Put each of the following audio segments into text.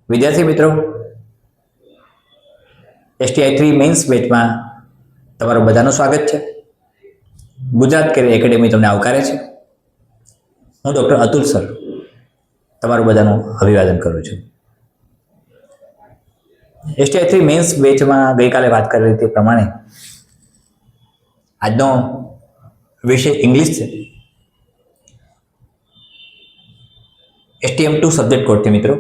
વિદ્યાર્થી મિત્રો, STI3 men's બેચમાં તમારું બધાનું સ્વાગત છે. ગુજરાત કેરિયર એકેડેમી તમને આવકારે છે. હું ડૉક્ટર અતુલ સર તમારું બધાનું અભિવાદન કરું છું. STI3 મેન્સ બેચમાં ગઈકાલે વાત કરેલી તે પ્રમાણે આજનો વિષય ઇંગ્લિશ છે. STM2 સબ્જેક્ટ કોડથી મિત્રો,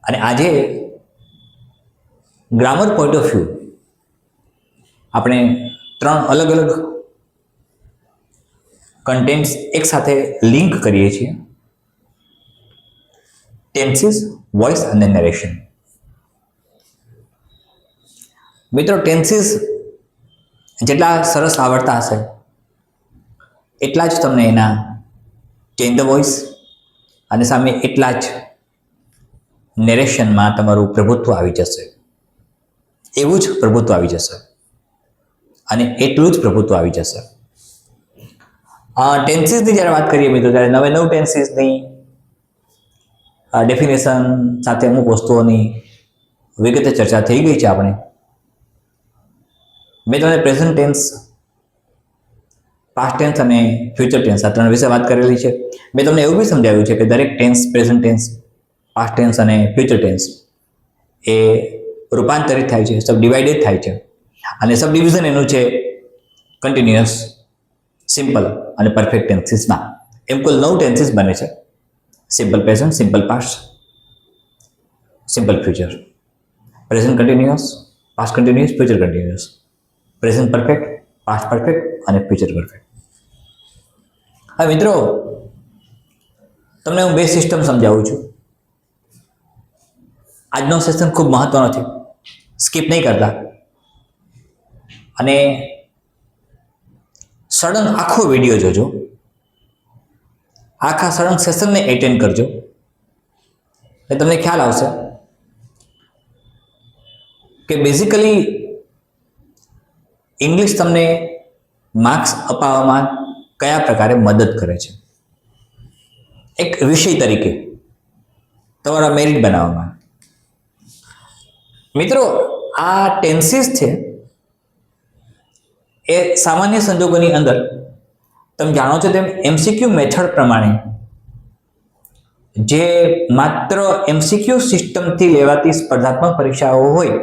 અને આજે ગ્રામર પોઈન્ટ ઓફ વ્યૂ આપણે ત્રણ અલગ અલગ કન્ટેન્ટ્સ એક સાથે લિંક કરીએ છીએ: ટેન્સીસ, વોઇસ અને નરેશન. મિત્રો, ટેન્સીસ જેટલા સરસ આવડતા હશે એટલા જ તમને એના ચેન્જ ધ વોઇસ અને સામે એટલા જ નેરેશનમાં તમારું પ્રભુત્વ આવી જશે. એવું જ પ્રભુત્વ આવી જશે અને એટલું જ પ્રભુત્વ આવી જશે. ટેન્સીસની જ્યારે વાત કરીએ મિત્રો, ત્યારે નવે નવ ટેન્સીસની ડેફિનેશન સાથે અમુક વસ્તુઓની વિગતે ચર્ચા થઈ ગઈ છે. આપણે મેં તમને પ્રેઝન્ટ ટેન્સ, પાસ્ટ ટેન્સ અને ફ્યુચર ટેન્સ આ ત્રણ વિશે વાત કરેલી છે. મેં તમને એવું બી સમજાવ્યું છે કે દરેક tense, present tense, past tense અને ફ્યુચર ટેન્સ એ રૂપાંતરિત થાય છે, સબ ડિવાઇડેડ થાય છે, અને સબ ડિવિઝન એનું છે કન્ટિન્યુઅસ, સિમ્પલ અને પરફેક્ટ ટેન્સીસમાં. એમ કુલ 9 ટેન્સીસ બને છે: simple present, simple past, simple future, present continuous, past continuous, future continuous, present perfect, past perfect અને ફ્યુચર પરફેક્ટ. હવે મિત્રો, તમને હું બે સિસ્ટમ સમજાવું છું. આજનો સેશન ખૂબ મહત્વનો છે, સ્કીપ નહીં કરતા, અને સડન આખો વિડીયો જોજો, આખા સડન સેશનને એટેન્ડ કરજો, એટલે તમને ખ્યાલ આવશે કે બેઝિકલી ઇંગ્લિશ તમને માર્ક્સ અપાવવામાં કયા પ્રકારે મદદ કરે છે, એક વિષય તરીકે તમારા મેરિટ બનાવવામાં. મિત્રો, આ ટેન્સીસ છે એ સામાન્ય સંજોગોની અંદર તમે જાણો છો તેમ MCQ મેથડ પ્રમાણે, જે માત્ર MCQ સિસ્ટમથી લેવાતી સ્પર્ધાત્મક પરીક્ષાઓ હોય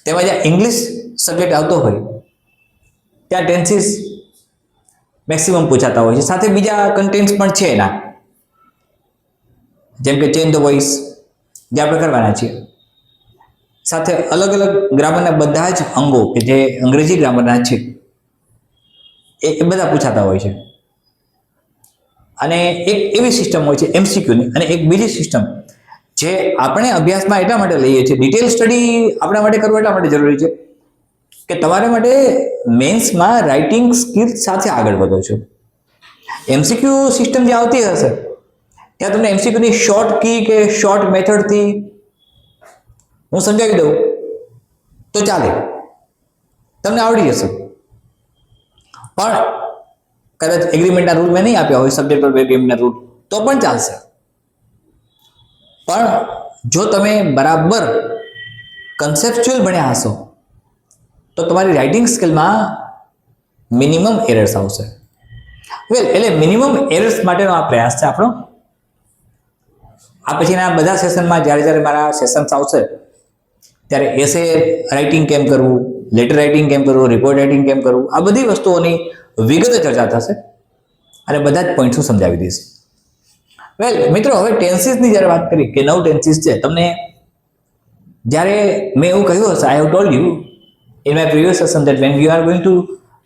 તેમાં જ્યાં ઇંગ્લિશ સબ્જેક્ટ આવતો હોય ત્યાં ટેન્સીસ મેક્સિમમ પૂછાતા હોય છે. સાથે બીજા કન્ટેન્ટ્સ પણ છે એના, જેમ કે ચેન્જ ધ વોઇસ જે આપણે કરવાના છીએ, સાથે અલગ અલગ ગ્રામરના બધા જ અંગો કે જે અંગ્રેજી ગ્રામરના છે એ બધા પૂછાતા હોય છે. અને એક એવી સિસ્ટમ હોય છે MCQની, અને એક બીજી સિસ્ટમ જે આપણે અભ્યાસમાં એટલા માટે લઈએ છીએ, ડિટેલ સ્ટડી આપણા માટે કરવું એટલા માટે જરૂરી છે કે તમારા માટે મેન્સમાં રાઇટિંગ સ્કિલ સાથે આગળ વધો છો. MCQ સિસ્ટમ જે આવતી હશે ત્યાં તમને MCQની શોર્ટ કી કે શોર્ટ મેથડથી હું સમજાવી દઉં તો ચાલે, તમને આવડી જશે. પણ કદાચ એગ્રીમેન્ટના રૂલ મેં નહીં આપ્યા હોય, સબ્જેક્ટ પર એગ્રીમેન્ટના રૂલ, તો પણ ચાલશે. પણ જો તમે બરાબર કન્સેપ્ચ્યુઅલ ભણ્યા હશો તો તમારી રાઇટિંગ સ્કિલમાં મિનિમમ એરર્સ આવશે. એટલે મિનિમમ એરર્સ માટેનો આ પ્રયાસ છે આપણો. આ પછીના બધા સેશનમાં જ્યારે મારા સેશન્સ આવશે ત્યારે એસે રાઇટિંગ કેમ કરવું, લેટર રાઇટિંગ કેમ કરવું, રિપોર્ટ રાઇટિંગ કેમ કરવું, આ બધી વસ્તુઓની વિગતે ચર્ચા થશે અને બધા જ પોઈન્ટ્સ સમજાવી દઈશ. મિત્રો, હવે ટેન્સીસની જ્યારે વાત કરી કે 9 ટેન્સીસ છે, તમને જ્યારે મેં એવું કહ્યું હશે, I have told you in my previous session that when you are going to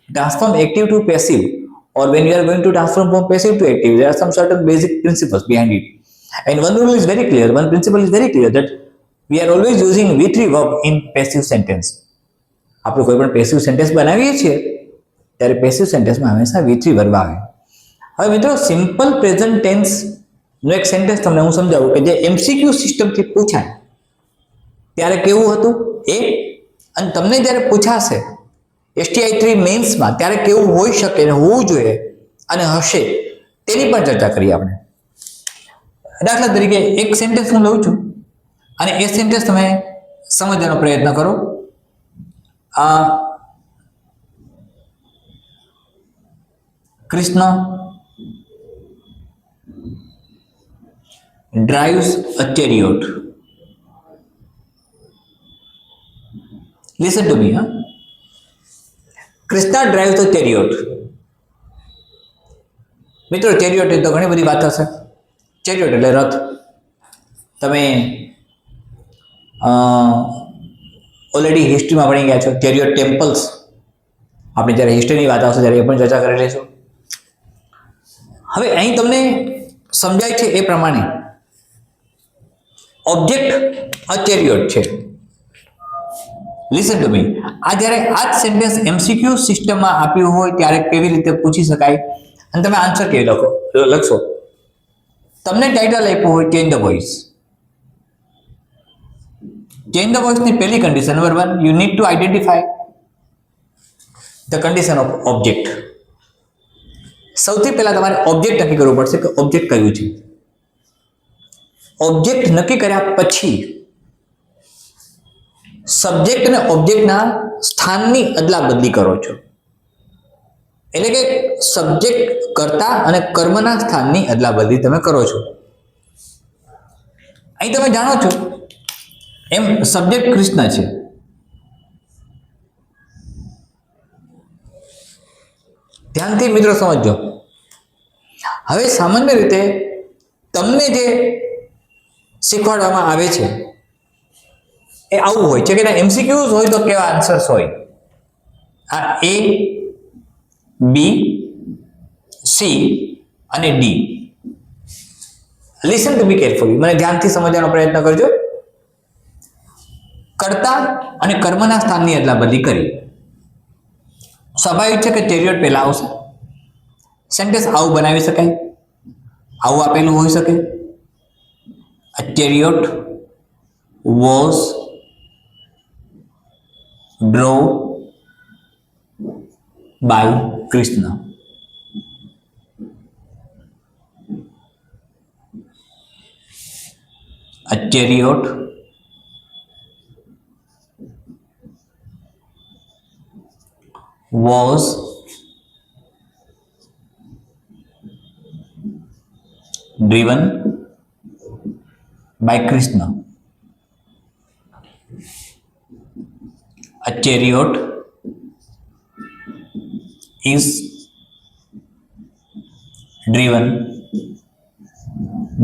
transform active to passive, or when you are going to transform from passive to active, there are some certain basic principles behind it. And one rule is very clear, one principle is very clear, that we are always using V3 verb in passive sentence. આપણે કોઈ પણ passive sentence બનાવીએ છીએ ત્યારે passive સેન્ટેન્સમાં હંમેશા V3 verb આવે. હવે મિત્રો, સિમ્પલ પ્રેઝન્ટ ટેન્સનો એક સેન્ટેન્સ તમને હું સમજાવું કે જે MCQ સિસ્ટમથી પૂછાય ત્યારે કેવું હતું એ, અને તમને જ્યારે પૂછાશે STI3 મેન્સમાં ત્યારે કેવું હોઈ શકે ને હોવું જોઈએ અને હશે તેની પણ ચર્ચા કરીએ આપણે. દાખલા તરીકે એક સેન્ટેન્સ હું લઉં છું અને એ સેન્ટેન્સ તમે સમજવાનો પ્રયત્ન કરો. Krishna drives a chariot. Listen to me, huh? Krishna drives a chariot. મિત્રો ચેરિયોટ તો ઘણી બધી વાત હશે. ચેરિયોટ એટલે રથ. તમે ઓલરેડી હિસ્ટ્રીમાં ભણી ગયા છો. ચેરિયોટ ટેમ્પલ્સ આપણે જ્યારે હિસ્ટ્રીની વાત આવશે ત્યારે એ પણ ચર્ચા કરી લઈશું. હવે અહીં તમને સમજાય છે એ પ્રમાણે ઓબ્જેક્ટ અ ચેરિયોટ છે. લિસન ટુ મી. આ જ્યારે આ જ સેન્ટેન્સ એમસીક્યુ સિસ્ટમમાં આપ્યું હોય ત્યારે કેવી રીતે પૂછી શકાય અને તમે આન્સર કેવી લખશો. તમને ટાઇટલ આપ્યું હોય change the voice. Change the વોઇસની પહેલી condition, number 1, you need to identify the condition of object. સૌથી પહેલા તમારે ઓબ્જેક્ટ નક્કી કરવું પડશે કે ઓબ્જેક્ટ કયું છે. ઓબ્જેક્ટ નક્કી કર્યા પછી સબ્જેક્ટ અને ઓબ્જેક્ટના સ્થાનની અદલા બદલી કરો છો. એટલે કે સબ્જેક્ટ કર્તા અને કર્મના સ્થાનની અદલા બદલી તમે કરો છો. અહીં તમે જાણો છો એમ સબ્જેક્ટ કૃષ્ણ છે. ધ્યાનથી મિત્રો સમજજો. હવે સામાન્ય રીતે તમને જે શીખવાડવામાં આવે છે એ આવું હોય છે કે એમસીક્યુઝ હોય તો કેવા આન્સર્સ હોય. આ A, B, C અને D. Listen to me carefully. મને ધ્યાનથી સમજવાનો પ્રયત્ન કરજો. કર્તા અને કર્મના સ્થાનની અદલા બદલી કરી. સ્વાભાવિક છે કે ચેરિયોટ પહેલા આવશે. સેન્ટેન્સ આવું બનાવી શકાય, આવું આપેલું હોઈ શકે. A chariot was drawn by Krishna. A chariot was driven by Krishna. A chariot is driven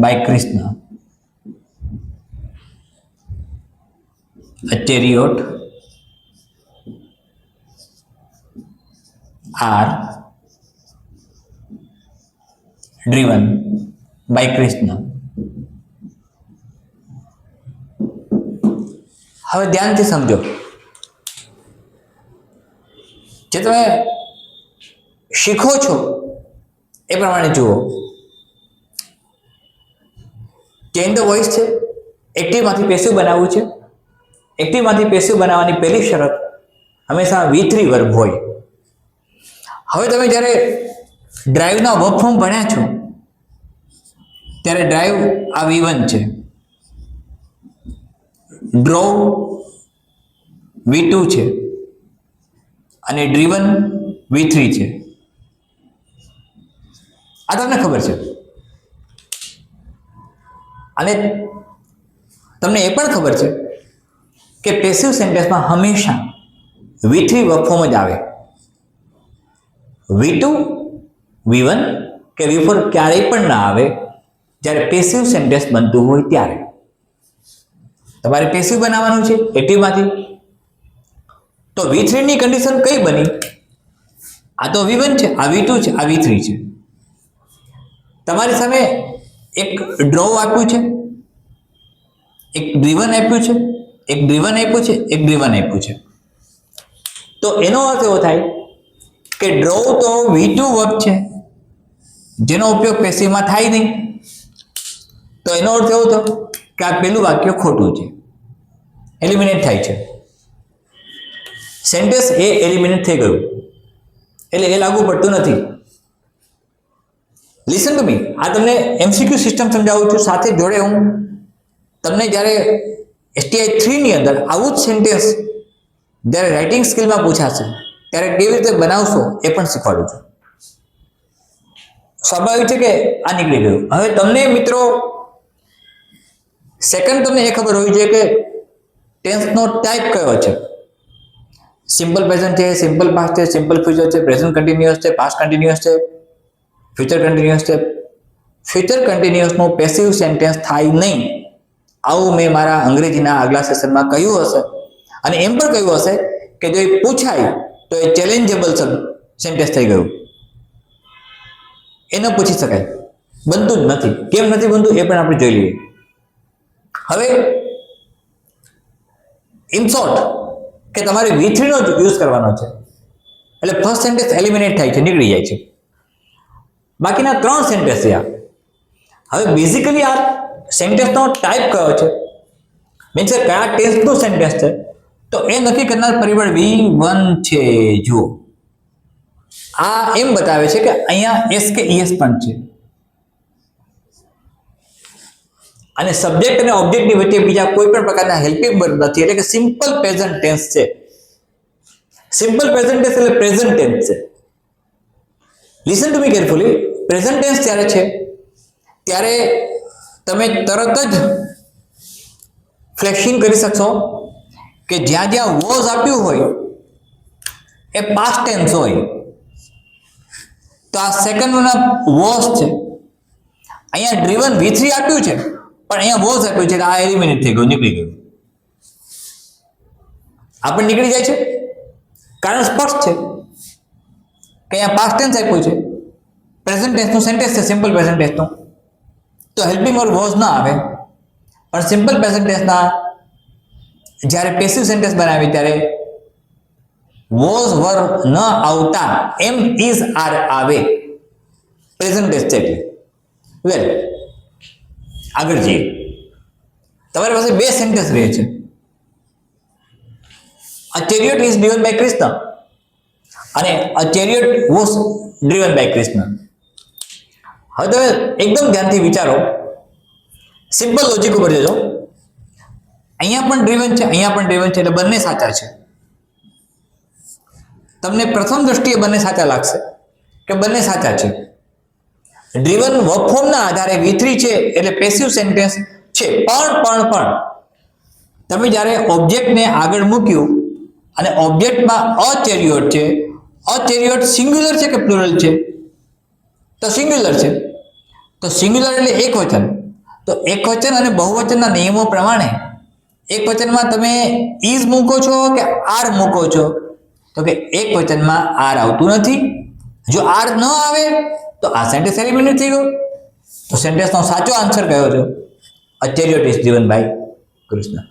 by Krishna. A chariot are driven by Krishna. હવે ધ્યાનથી સમજો. જે તમે શીખો છો એ પ્રમાણે જુઓ. ચેન્જ ધ વોઇસ છે, એક્ટિવમાંથી પેસિવ બનાવવું છે. એક્ટિવમાંથી પેસિવ બનાવવાની પહેલી શરત હંમેશા V3 વર્બ હોય. હવે તમે જ્યારે ડ્રાઈવના વર્બ ફોર્મ ભણ્યા છો ત્યારે ડ્રાઈવ આ V1 છે, ડ્રોવ V2 છે અને ડ્રીવન V3 છે. આ તમને ખબર છે. અને તમને એ પણ ખબર છે કે પેસિવ સેન્ટેન્સમાં હંમેશા V3 વર્બ ફોર્મ જ આવે. V2, V1 કે V4 ક્યારેય પણ ના આવે જ્યારે પેસિવ સેન્ટેન્સ બનતું હોય ત્યારે. તમારે પેસિવ બનાવવાનું છે એક્ટિવમાંથી. તો V3 ની કન્ડિશન કઈ બની? આ તો V1 છે, આ V2 છે, આ V3 છે. તમારી સામે એક ડ્રોવ આપ્યું છે, એક ડ્રીવન આપ્યું છે, એક ડ્રીવન આપ્યું છે, એક ડ્રીવન આપ્યું છે. તો એનો અર્થ એવો થાય કે ડ્રોવ તો V2 વર્બ છે જેનો ઉપયોગ પેસિવમાં થાય નહીં. તો એનો અર્થ એવો થયો કે આ પેલું વાક્ય ખોટું છે, એલિમિનેટ થાય છે. સેન્ટેન્સ એ એલિમિનેટ થઈ ગયું એટલે એ લાગુ પડતું નથી. લિસન ટુ મી, આ તમને એમસીક્યુ સિસ્ટમ સમજાવું છું, સાથે જોડે હું તમને જ્યારે STI 3 ની અંદર આવું જ સેન્ટેન્સ જ્યારે રાઇટિંગ સ્કિલમાં પૂછાશે ત્યારે કેવી રીતે બનાવશો એ પણ શીખવાડું છું. સ્વાભાવિક છે કે આ નીકળી ગયું. હવે તમને મિત્રો સેકન્ડ તમને એ ખબર હોવી જોઈએ કે ટેન્સનો ટાઈપ કયો છે. સિમ્પલ પ્રેઝન્ટ છે, સિમ્પલ પાસ્ટ છે, સિમ્પલ ફ્યુચર છે, પ્રેઝન્ટ કન્ટિન્યુઅસ છે, પાસ્ટ કન્ટિન્યુઅસ છે, ફ્યુચર કન્ટિન્યુઅસ છે. ફ્યુચર કન્ટિન્યુઅસનો પેસિવ સેન્ટેન્સ થાય નહીં આવું મેં મારા અંગ્રેજીના આગલા સેશનમાં કહ્યું હશે, અને એમ પણ કહ્યું હશે કે જો એ પૂછાય તો એ ચેલેન્જેબલ સેન્ટેન્સ થઈ ગયું, એ ન પૂછી શકાય, બનતું જ નથી. કેમ નથી બનતું એ પણ આપણે જોઈ લઈએ. હવે ઇન શોર્ટ કે તમારે V3 નો જ યુઝ કરવાનો છે, એટલે ફર્સ્ટ સેન્ટેન્સ એલિમિનેટ થાય છે, નીકળી જાય છે. બાકીના 3 સેન્ટેન્સ છે. હવે બેઝિકલી આ સેન્ટેન્સનો ટાઈપ કયો છે, મીન્સ કે કયા ટેન્સનું સેન્ટેન્સ છે, તો એ નક્કી કરનાર પરિબળ V1 છે. જુઓ, આ એમ બતાવે છે કે અહીંયા S કે ES પણ છે, અને સબ્જેક્ટ અને ઓબ્જેક્ટની વચ્ચે બીજા કોઈ પણ પ્રકારના હેલ્પિંગ વર્બ નથી, એટલે કે સિમ્પલ પ્રેઝન્ટ ટેન્સ છે. સિમ્પલ પ્રેઝન્ટ ટેન્સ એટલે પ્રેઝન્ટ ટેન્સ છે. Listen to me carefully. Present tense જ્યારે છે ત્યારે તમે તરત જ ફ્લેક્સિંગ કરી શકશો કે જ્યાં જ્યાં વોઝ આપ્યું હોય એ પાસ્ટ ટેન્સ હોય, તો આ સેકન્ડના વોઝ છે. અહીંયા ડ્રીવન V3 આપ્યું છે પણ અહીંયા વોઝ આપ્યું છે, આ એલિમિનેટ થઈ ગયું, નીકળી ગયું. આ પણ નીકળી જાય છે, કારણ સ્પષ્ટ છે કે અહીંયા પાસ્ટ ટેન્સ આપ્યું છે, પ્રેઝન્ટ ટેન્સનું સેન્ટેન્સ છે, સિમ્પલ પ્રેઝન્ટ ટેન્સનું, તો હેલ્પિંગ વર્બ વોઝ ના આવે. પણ સિમ્પલ પ્રેઝન્ટ ટેન્સના જ્યારે પેસિવ સેન્ટેન્સ બનાવી ત્યારે વોઝ વર્બ ન આવતા એમ ઇઝ આર આવે, પ્રેઝન્ટ ટેન્સ છે. વેલ, આગળ જઈએ. તમારી પાસે 2 સેન્ટેન્સ રહે છે. A chariot is driven by Krishna અને a chariot was driven by Krishna. હવે તમે એકદમ ધ્યાનથી વિચારો, સિમ્પલ લોજિક ઉપર જજો. અહીંયા પણ ડ્રીવન છે, અહીંયા પણ ડ્રીવન છે, એટલે બંને સાચા છે. તમને પ્રથમ દ્રષ્ટિએ બંને સાચા લાગશે કે બંને સાચા છે. ડ્રીવન વર્બ ફોર્મના આધારે V3 છે એટલે પેસિવ સેન્ટેન્સ છે. પણ તમે જ્યારે ઓબ્જેક્ટને આગળ મૂક્યું અને ઓબ્જેક્ટમાં અ ચેરિયોટ છે, અ ચેરિયોટ સિંગ્યુલર છે કે પ્લુરલ છે, તો સિંગ્યુલર છે. તો સિંગ્યુલર એટલે એકવચન. તો એકવચન અને બહુવચનના નિયમો પ્રમાણે એકવચનમાં તમે ઇઝ મૂકો છો કે આર મૂકો છો, તો કે એકવચનમાં આર આવતું નથી. જો આર ન આવે તો આ સેન્ટેન્સ એલિમિનેટ થઈ ગયો. તો સેન્ટેન્સનો સાચો આન્સર કયો છે? A chariot is driven by Krishna.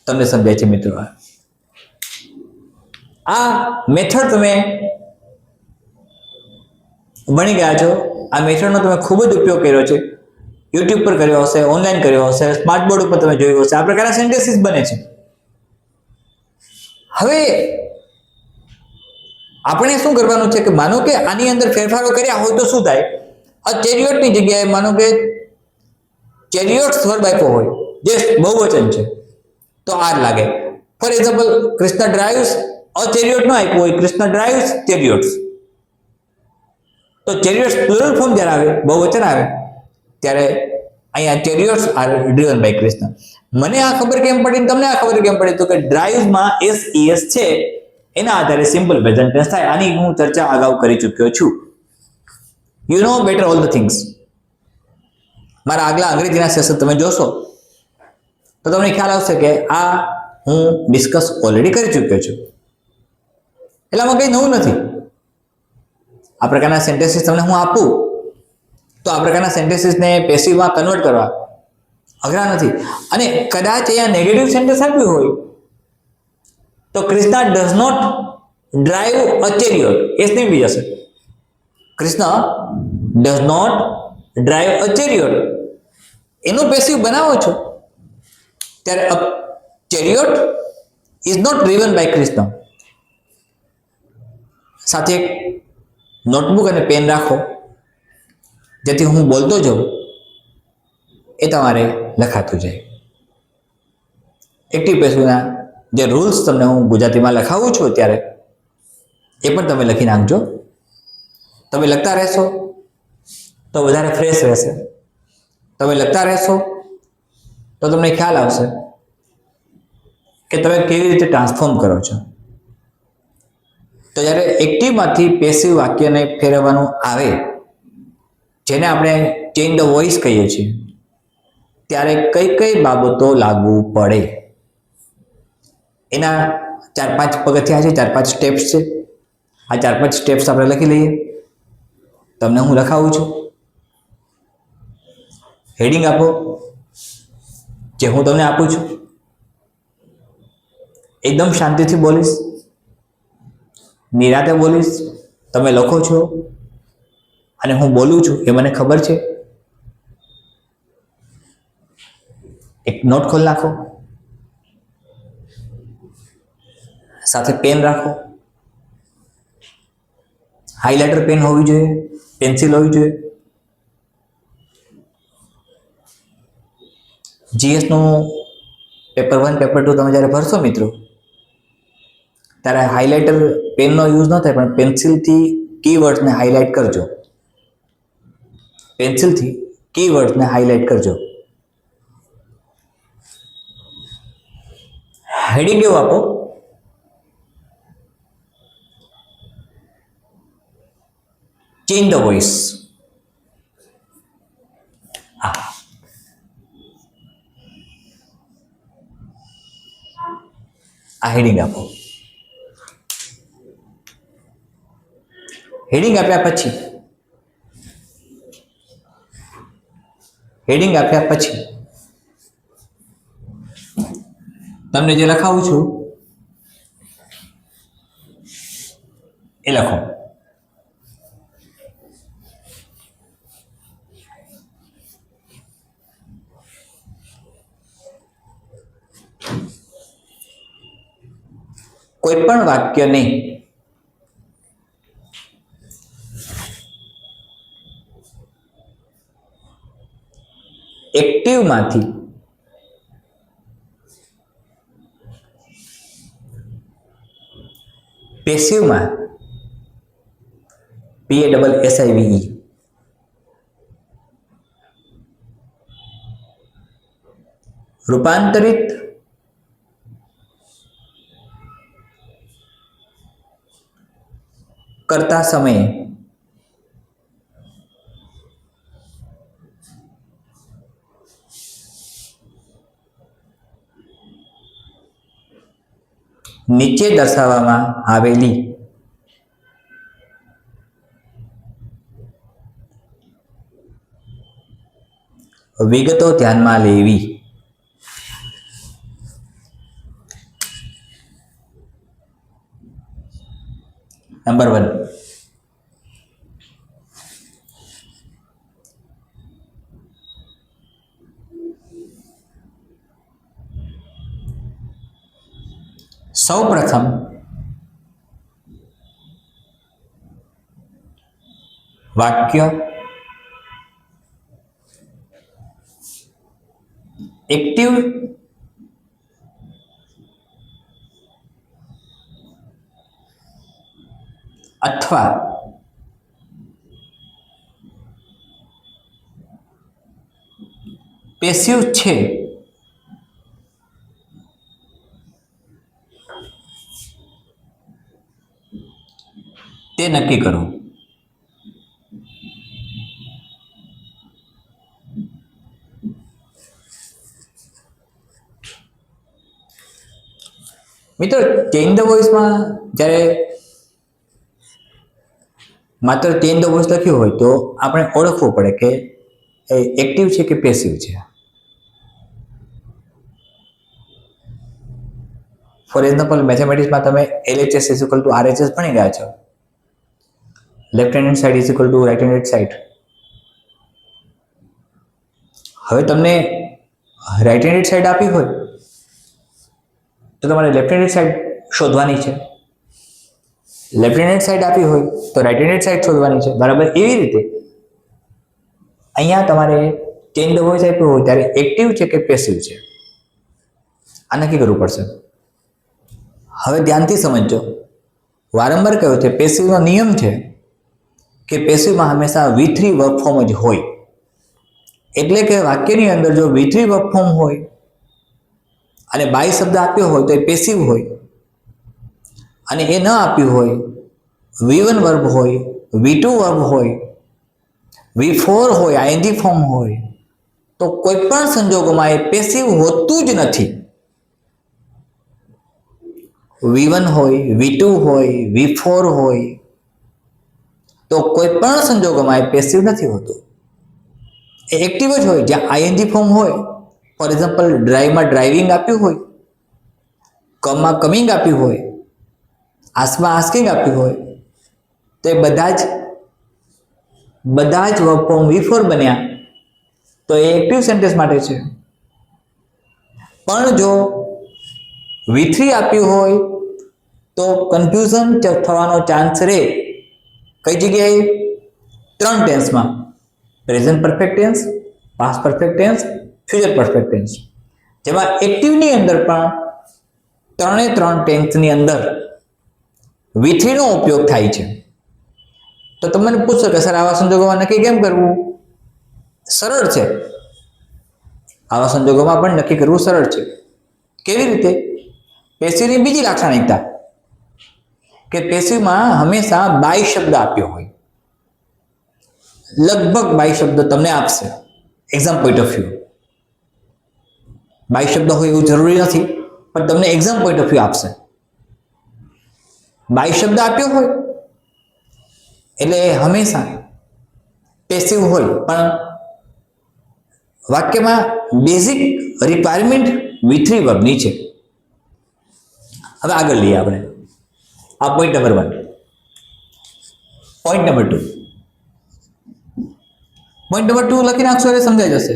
તમને સમજાય છે મિત્રો? આ મેથડ તમે ભણી ગયા છો. આ મેથડનો તમે ખૂબ જ ઉપયોગ કર્યો છે. યુટ્યુબ પર કર્યો હશે, ઓનલાઈન કર્યો હશે, સ્માર્ટ બોર્ડ ઉપર તમે જોયું હશે. આ પ્રકારના સેન્ટેન્સીસ બને છે. હવે આપણે શું કરવાનું છે કે માનો કે આની અંદર ફેરફારો કર્યા હોય તો શું થાય? આ ચેરિયોટની જગ્યાએ માનો કે ચેરિયોટ્સ વર્બ આપ્યો હોય જે બહુવચન છે તો આર લાગે. ફોર એક્ઝામ્પલ, કૃષ્ણ ડ્રાઇવ્સ, અ ચેરિયોટ ન આપ્યું હોય, કૃષ્ણ ડ્રાઇવ્સ ચેરિયોટ્સ, તો ચેરિયોટ્સ પ્લુરલ ફોર્મ જ્યારે આવે, બહુવચન આવે, ત્યારે અહીંયા ચેરિયોટ્સ આર ડ્રિવન બાય કૃષ્ણ. મને આ ખબર કેમ પડી, તમને આ ખબર કેમ પડી? તો કે ડ્રાઇવ્સમાં SES છે, એના આધારે સિમ્પલ પ્રેઝન્ટ ટેન્સ થાય. આની હું ચર્ચા અગાઉ કરી ચૂક્યો છું. You know better all the things. મારા આગલા અંગ્રેજીના સેશન તમે જોશો તો તમને ખ્યાલ આવશે કે આ હું ડિસ્કસ ઓલરેડી કરી ચૂક્યો છું. એટલે આમાં કંઈ નવું નથી. આ પ્રકારના સેન્ટેન્સીસ તમને હું આપું તો આ પ્રકારના સેન્ટેન્સીસને પેસિવમાં કન્વર્ટ કરવા અઘરા નથી. અને કદાચ અહીંયા નેગેટિવ સેન્ટેન્સ આપ્યું હોય તો Krishna does not drive a chariot, એ નીકળી જશે. Krishna does not drive a chariot, એનું પેસિવ બનાવો છો ત્યારે a chariot is not driven by Krishna. સાથે એક નોટબુક અને પેન રાખો, જેથી હું બોલતો જાઉં એ તમારે લખાતું જાય. એક્ટિવ પેસિવના જે રૂલ્સ તમને હું ગુજરાતીમાં લખાવું છું અત્યારે એ પણ તમે લખી નાખજો. તમે લખતા રહેશો તો વધારે ફ્રેશ રહેશે. તમે લખતા રહેશો તો તમને ખ્યાલ આવશે કે તમે કેવી રીતે ટ્રાન્સફોર્મ કરો છો. તો જ્યારે એક્ટિવમાંથી પેસિવ વાક્યને ફેરવવાનું આવે, જેને આપણે ચેન્જ ધ વોઇસ કહીએ છીએ, ત્યારે કઈ કઈ બાબતો લાગુ પડે એના 4-5 પગથિયા છે, 4-5 સ્ટેપ્સ છે. આ 4-5 સ્ટેપ્સ આપણે લખી લઈએ. તમને હું લખાવું છું, હેડિંગ આપો જે હું તમને આપું છું. એકદમ શાંતિથી બોલીશ, નિરાતે બોલીશ. તમે લખો છો અને હું બોલું છું એ મને ખબર છે. એક નોટ ખોલી નાખો, સાથે પેન રાખો. હાઇલાઇટર પેન હોવી જોઈએ, પેન્સિલ હોવી જોઈએ. જીએસનું પેપર 1 પેપર 2 તમે જ્યારે ભરશો મિત્રો, ત્યારે હાઇલાઇટર પેનનો યુઝ ન થાય, પણ પેન્સિલથી કીવર્ડ્સને હાઇલાઇટ કરજો. પેન્સિલથી કીવર્ડ્સને હાઇલાઇટ કરજો. હેડિંગ એવું આપો, ચેન્જ ધ વોઇસ. આ હેડિંગ આપો. હેડિંગ આપ્યા પછી તમને જે લખાવું છું એ લખો. કોઈ પણ વાક્યને એક્ટિવમાંથી પેસિવમાં PASSIVE રૂપાંતરિત કરતા સમયે નીચે દર્શાવવામાં આવેલી વિગતો ધ્યાનમાં લેવી. નંબર 1, સૌપ્રથમ વાક્ય એક્ટિવ અથવા પેસિવ છે તે નક્કી કરો. મિત્રો, ચેન્જ ધ વોઇસમાં જ્યારે માત્ર ચેન્જ ધ વોઇસ લખ્યું હોય તો આપણે ઓળખવું પડે કે એ એક્ટિવ છે કે પેસિવ છે. ફોર એક્ઝામ્પલ, મેથેમેટિક્સમાં તમે LHS RHS ભણી ગયા છો. Left hand side is equal to right hand side. હવે તમને રાઈટ હેન્ડ સાઈડ આપી હોય તો તમારે લેફ્ટ હેન્ડ સાઈડ શોધવાની છે. લેફ્ટ હેન્ડ સાઈડ આપી હોય તો રાઈટ હેન્ડ સાઈડ શોધવાની છે, બરાબર. એવી રીતે અહીંયા તમારે ચેન્જ ધ વોઇસ આપ્યું હોય ત્યારે એક્ટિવ છે કે પેસિવ છે આ નક્કી કરવું પડશે. હવે ધ્યાનથી સમજજો, વારંવાર કહ્યું છે પેસિવનો નિયમ છે કે પેસિવમાં હંમેશા V3 વર્ક ફોર્મ જ હોય. એટલે કે વાક્યની અંદર જો V3 વર્ક ફોર્મ હોય અને બાય શબ્દ આપ્યો હોય તો એ પેસિવ હોય, અને એ ન આપ્યું હોય, V1 વર્બ હોય, V2 વર્બ હોય, V4 હોય, ING ફોર્મ હોય, તો કોઈ પણ સંજોગોમાં એ પેસિવ હોતું જ નથી. V1 હોય, V2 હોય, V4 હોય, તો કોઈ પણ સંજોગોમાં એ પેસિવ નથી હોતું, એ એક્ટિવ જ હોય. જ્યાં ING ફોર્મ હોય, ફોર એક્ઝામ્પલ ડ્રાઈવમાં ડ્રાઇવિંગ આપ્યું હોય, કમમાં કમિંગ આપ્યું હોય, આસમાં આસ્કિંગ આપ્યું હોય, તો એ બધા જ વર્બ ફોર્મ V4 બન્યા, તો એ એક્ટિવ સેન્ટેન્સ માટે છે. પણ જો V3 આપ્યું હોય તો કન્ફ્યુઝન થવાનો ચાન્સ રહે. કઈ જગ્યાએ? 3 ટેન્સમાં: present perfect tense, past perfect tense, future perfect tense. જેમાં એક્ટિવની અંદર પણ 3 ટેન્સની અંદર V3 નો ઉપયોગ થાય છે. તો તમને પૂછશો કે સર આવા સંજોગોમાં નક્કી કેમ કરવું? સરળ છે, આવા સંજોગોમાં પણ નક્કી કરવું સરળ છે. કેવી રીતે? પેસિવની બીજી લાક્ષણિકતા કે પેસિવમાં હંમેશા બાય શબ્દ આપ્યો હોય, લગભગ બાય શબ્દ તમને આપશે. Exam point of view by શબ્દ હોય એવું જરૂરી નથી, પણ તમને એક્ઝામ પોઈન્ટ ઓફ વ્યૂ આપશે. બાય શબ્દ આપ્યો હોય એટલે હંમેશા પેસિવ હોય, પણ વાક્યમાં બેઝિક રિક્વાયરમેન્ટ V3 વર્બની છે. હવે આગળ લઈએ આપણે. આ point number 1. Point number 2. Point number 2 લખી નાખશો એટલે સમજાઈ જશે.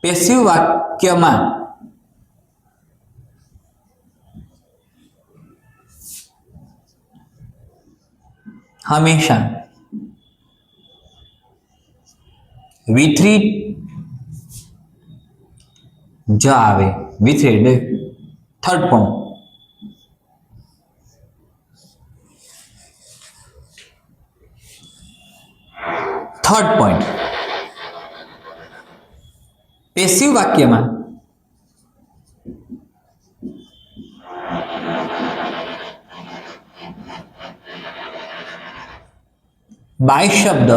પેસિવ વાક્યમાં હંમેશા V3 જ આવે. V3 એટલે third form. Third point, passive વાક્યમાં બાય શબ્દ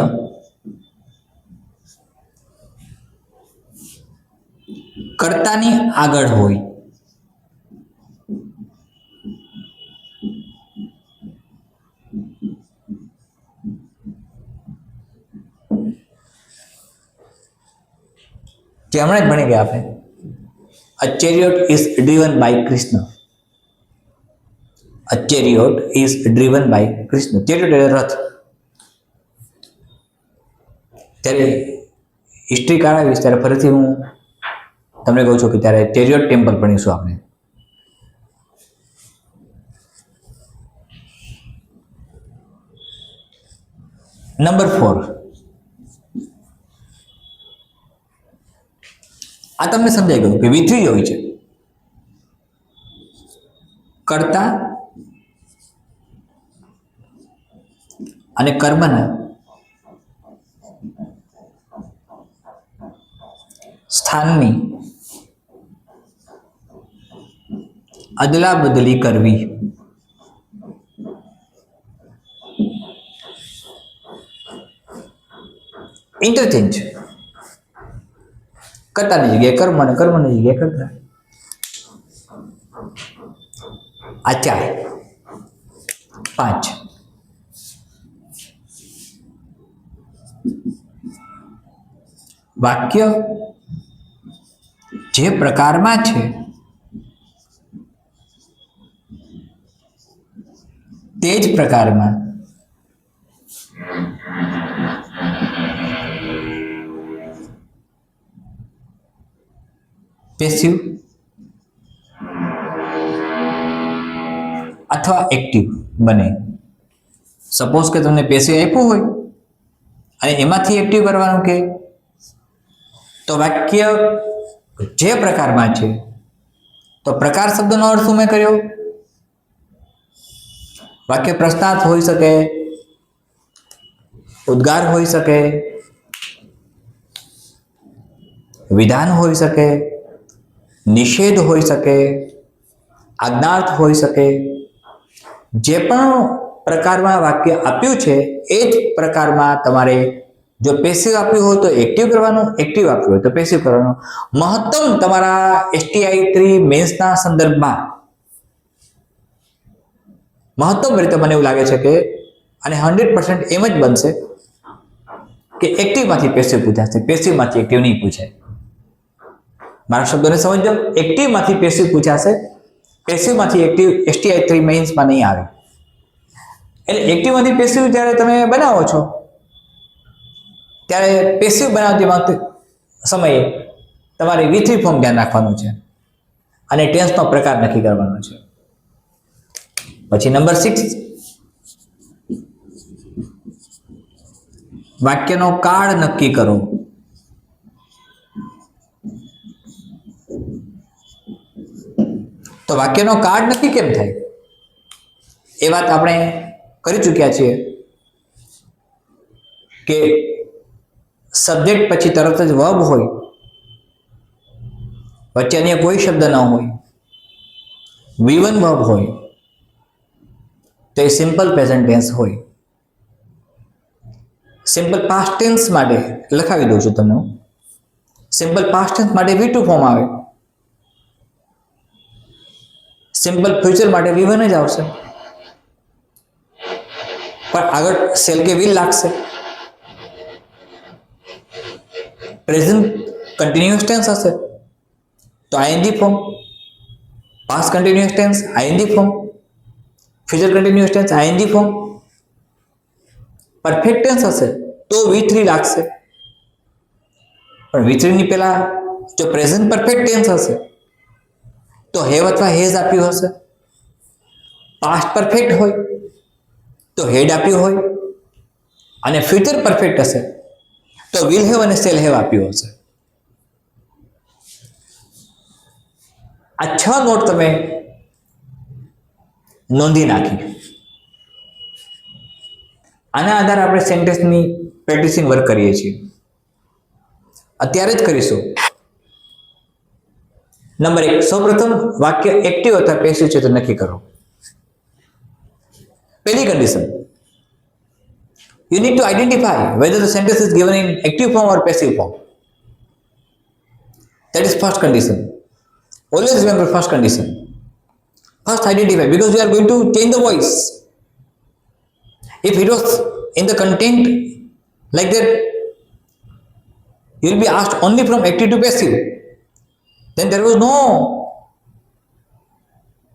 કર્તાની આગળ હોય. જે હમણાં જ ભણી ગયા આપણે, a chariot is driven by Krishna. A chariot is driven by Krishna. Chariot એટલે રથ. ત્યારે હિસ્ટ્રી કરાવીશ ત્યારે ફરીથી હું તમને કહું છું કે ત્યારે ચેરિયોટ ટેમ્પલ ભણીશું આપણે. નંબર 4, આ તમને સમજાઈ ગયું કે V3 હોય છે. કર્તા અને કર્મના સ્થાનની અદલા બદલી કરવી. ઇન્ટરચેન્જ. કર્તાની જગ્યાએ કર્મ અને કર્મની જગ્યાએ કર્તા. આ 4. 5, વાક્ય જે પ્રકારમાં છે તે જ પ્રકારમાં પેસિવ અથવા એક્ટિવ બને. સપોઝ કે તમને પેસિવ આપ્યું હોય અને એમાંથી એક્ટિવ કરવાનું કે, તો વાક્ય જે પ્રકારમાં છે, તો પ્રકાર શબ્દનો અર્થ શું મેં કર્યો? વાક્ય પ્રશ્નાર્થ હોઈ શકે, ઉદ્ગાર હોઈ શકે, વિધાન હોઈ શકે, નિષેધ હોઈ શકે, આજ્ઞાર્થ હોઈ શકે. જે પણ પ્રકારમાં વાક્ય આપ્યું છે એ જ પ્રકારમાં તમારે જો પેસિવ આપ્યું હોય તો એક્ટિવ કરવાનું, એક્ટિવ આપ્યું હોય તો પેસિવ કરવાનું. મહત્તમ તમારા STI 3 મેન્સના સંદર્ભમાં મહત્તમ રીતે મને એવું લાગે છે કે અને 100% એમ જ બનશે કે એક્ટિવમાંથી પેસિવ પૂછાશે, પેસિવમાંથી એક્ટિવ નહીં પૂછાય. મારા શબ્દોને સમજો, એક્ટિવમાંથી પેસિવ પૂછાશે, પેસિવમાંથી એક્ટિવ STI 3 મેન્સમાં નહીં આવે. એટલે એક્ટિવમાંથી પેસિવ જ્યારે તમે બનાવો છો ત્યારે પેસિવ બનાવતી સમયે તમારે V3 ફોર્મ ધ્યાન રાખવાનું છે અને ટેન્સનો પ્રકાર નક્કી કરવાનો છે. પછી નંબર 6, વાક્યનો કાળ નક્કી કરો. તો વાક્યનો કાળ નક્કી કેમ થાય એ વાત આપણે કરી ચૂક્યા છીએ કે સબ્જેક્ટ પછી તરત જ વર્બ હોય, વચ્ચે અન્ય કોઈ શબ્દ ન હોય, V1 વર્બ હોય તો એ સિમ્પલ પ્રેઝન્ટ ટેન્સ હોય. સિમ્પલ પાસ્ટ ટેન્સ માટે લખાવી દઉં છું તમને હું. સિમ્પલ પાસ્ટ ટેન્સ માટે V2 ફોર્મ આવે, સિમ્પલ ફ્યુચર માટે V1 જ આવશે, પણ આગળ શેલ કે વિલ લાગશે. પ્રેઝન્ટ કન્ટિન્યુઅસ ટેન્સ હશે તો ING form, past continuous tense ING form, future continuous tense ING form. Perfect tense હશે તો V3 લાગશે, પણ V3 ની પહેલા જો પ્રેઝન્ટ પરફેક્ટ ટેન્સ હશે તો હેવ અથવા હેઝ આપ્યું હશે. પાસ્ટ પરફેક્ટ હોય તો હેડ આપ્યું હોય, અને ફ્યુચર પરફેક્ટ હશે તો વિલ હેવ અને શેલ હેવ આપ્યું હશે. આ 6 નોટ તમે નોંધી નાખી. આના આધારે આપણે સેન્ટેન્સની પ્રેક્ટિસિંગ વર્ક કરીએ છીએ. અત્યારે જ કરીશું. નંબર 1, સૌપ્રથમ વાક્ય એક્ટિવ અથવા પેસિવ છે તો નક્કી કરો. પહેલી condition, you need to identify whether the sentence is given in active form or passive form. That is first condition. Always remember first condition. First identify, because we are going to change the voice. If it was in the content like that, you will be asked only from active to passive. Then there was no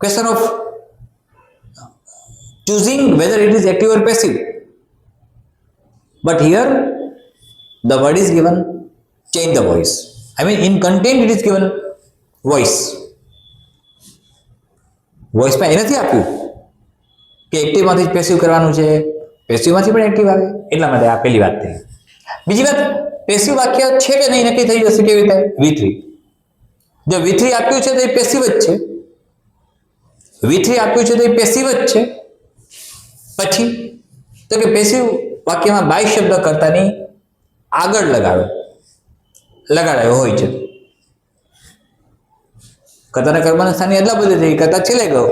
question of choosing whether it is active or passive. But here the word is given change the voice. I mean in content it is given voice. Voice માં એ નથી આપ્યું કે એક્ટિવમાંથી passive કરવાનું છે, પેસિવમાંથી પણ active આવે, એટલા માટે આ પહેલી વાત થઈ. બીજી વાત, પેસિવ વાક્ય છે કે નહીં નક્કી થઈ જશે કેવી રીતે? V3. જો V3 આપ્યું છે તો એ પેસિવ જ છે, V3 આપ્યું છે તો એ પેસિવ જ છે. પછી તો કે પેસિવ વાક્યમાં બાય શબ્દ કર્તાની આગળ લગાડાયો હોય છે. કર્તાના કર્મના સ્થાને એટલા બધું થઈ, કર્તા છેલ્લે ગયો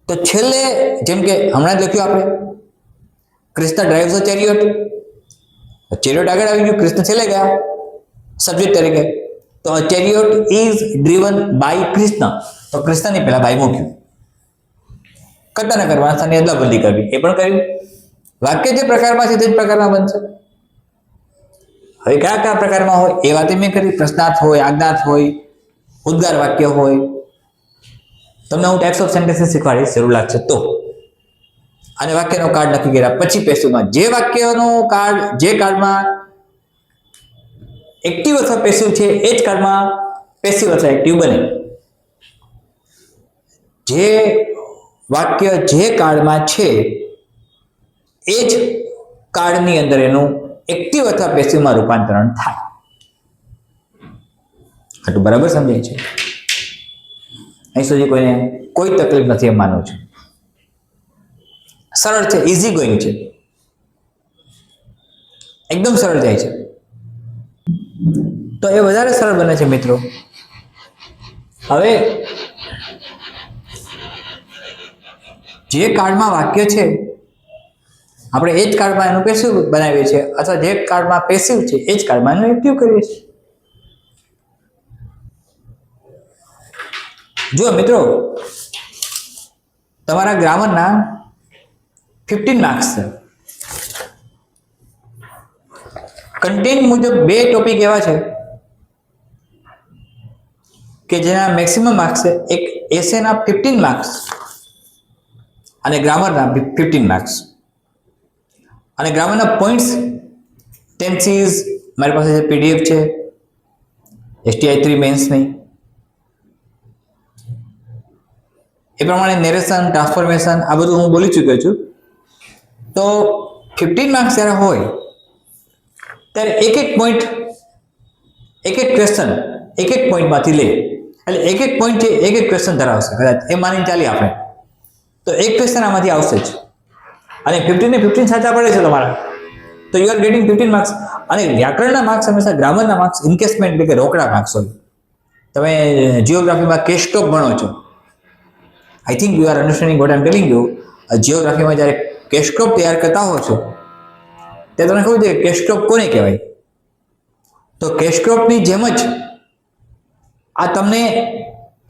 તો છેલ્લે, જેમ કે હમણાં જ લખ્યું આપણે, Krishna drives the chariot, chariot આગળ આવી ગયું, કૃષ્ણ છેલ્લે ગયા સબ્જેક્ટ તરીકે. તો chariot is driven by Krishna, તો કૃષ્ણની પહેલા બાય મૂક્યું. કર્તાના કર્મના સ્થાને એટલા બદલી કરવી, એ પણ કર્યું. વાક્ય જે પ્રકારમાં છે તે જ પ્રકારમાં બનશે. હવે કયા પ્રકારમાં હોય એ વાત મેં કરી. પ્રશ્નાર્થ હોય, આજ્ઞાર્થ હોય, ઉદ્ગાર વાક્ય હોય. તમને હું ટાઈપ્સ ઓફ સેન્ટેન્સીસ શીખવાડીશ જરૂર લાગશે તો. અને વાક્યનો કાર્ડ નક્કી કર્યા પછી પેસિવમાં જે વાક્યનો કાર્ડ, જે કાર્ડમાં એક્ટિવ અથવા પેસિવ છે એ જ કાર્ડમાં પેસિવ અથવા એક્ટિવ બને. જે વાક્ય જે કાર્ડમાં છે એ જ કાળની અંદર એનું એક્ટિવ અથવા પેસિવમાં રૂપાંતરણ થાય. આટલું બરાબર સમજાય છે? અહીં સુધી કોઈને કોઈ તકલીફ નથી એમ માનું છું. સરળ છે, ઇઝી ગોઈંગ છે, એકદમ સરળ જાય છે. તો એ વધારે સરળ બને છે મિત્રો. હવે જે કાર્ડમાં વાક્ય છે આપણે એ જ કાર્ડમાં એનું પેસિવ બનાવીએ છીએ, અથવા જે કાર્ડમાં પેસિવ છે એ જ કાર્ડમાં એનું એક્ટિવ કરીએ છીએ. જો મિત્રો, તમારા ગ્રામરના 15 માર્ક્સ છે. કન્ટેન્ટ મુજબ બે ટોપિક એવા છે કે જેના મેક્સિમમ માર્ક્સ છે. એક એસેના 15 માર્ક્સ અને ગ્રામરના 15 માર્ક્સ. અને ગ્રામરના પોઈન્ટ્સ ટેન્સીસ મારી પાસે પીડીએફ છે, STI 3 મેન્સની. એ પ્રમાણે નેરેશન, ટ્રાન્સફોર્મેશન આ બધું હું બોલી ચૂક્યો છું. તો 15 માર્ક્સ જ્યારે હોય ત્યારે એક એક પોઈન્ટ, એક એક ક્વેશ્ચન એક એક પોઈન્ટમાંથી લે. એટલે એક એક પોઈન્ટ એક એક ક્વેશ્ચન ધરાવશે. કદાચ એ માની ચાલીએ આપણે તો એક ક્વેશ્ચન આમાંથી આવશે જ. અને 15 ને 15 સાચા પડે છે તમારા, તો યુ આર ગેટિંગ 15 માર્ક્સ. અને વ્યાકરણના માર્ક્સ હંમેશા ગ્રામરના માર્ક્સ ઇન્કેસમેન્ટ એટલે કે રોકડા માર્ક્સ હોય. તમે જીઓગ્રાફીમાં કેસ સ્ટોક ભણો છો, I think you are understanding what I am telling you. જીઓગ્રાફીમાં જ્યારે કેસ સ્ટોક તૈયાર કરતા હો છો તે તમને ખબર છે કેસ સ્ટોક કોને કહેવાય? તો કેસ સ્ટોકની જેમ જ આ તમને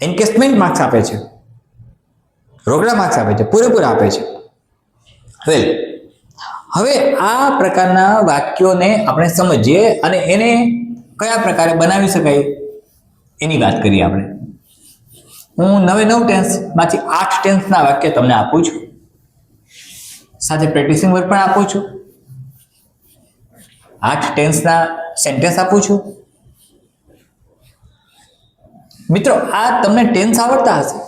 એન્કેસમેન્ટ માર્ક્સ આપે છે, રોકડા માર્ક્સ આપે છે, પૂરેપૂરા આપે છે. હવે આ પ્રકારના વાક્યોને આપણે સમજીએ અને એને કયા પ્રકારે બનાવી શકાય એની વાત કરીએ આપણે. હું 9 ટેન્સમાંથી 8 ટેન્સના વાક્ય તમને આપું છું, સાથે પ્રેક્ટિસિંગ વર્ક પણ આપું છું. 8 ટેન્સના સેન્ટેન્સ આપું છું. મિત્રો, આ તમને ટેન્સ આવડતા હશે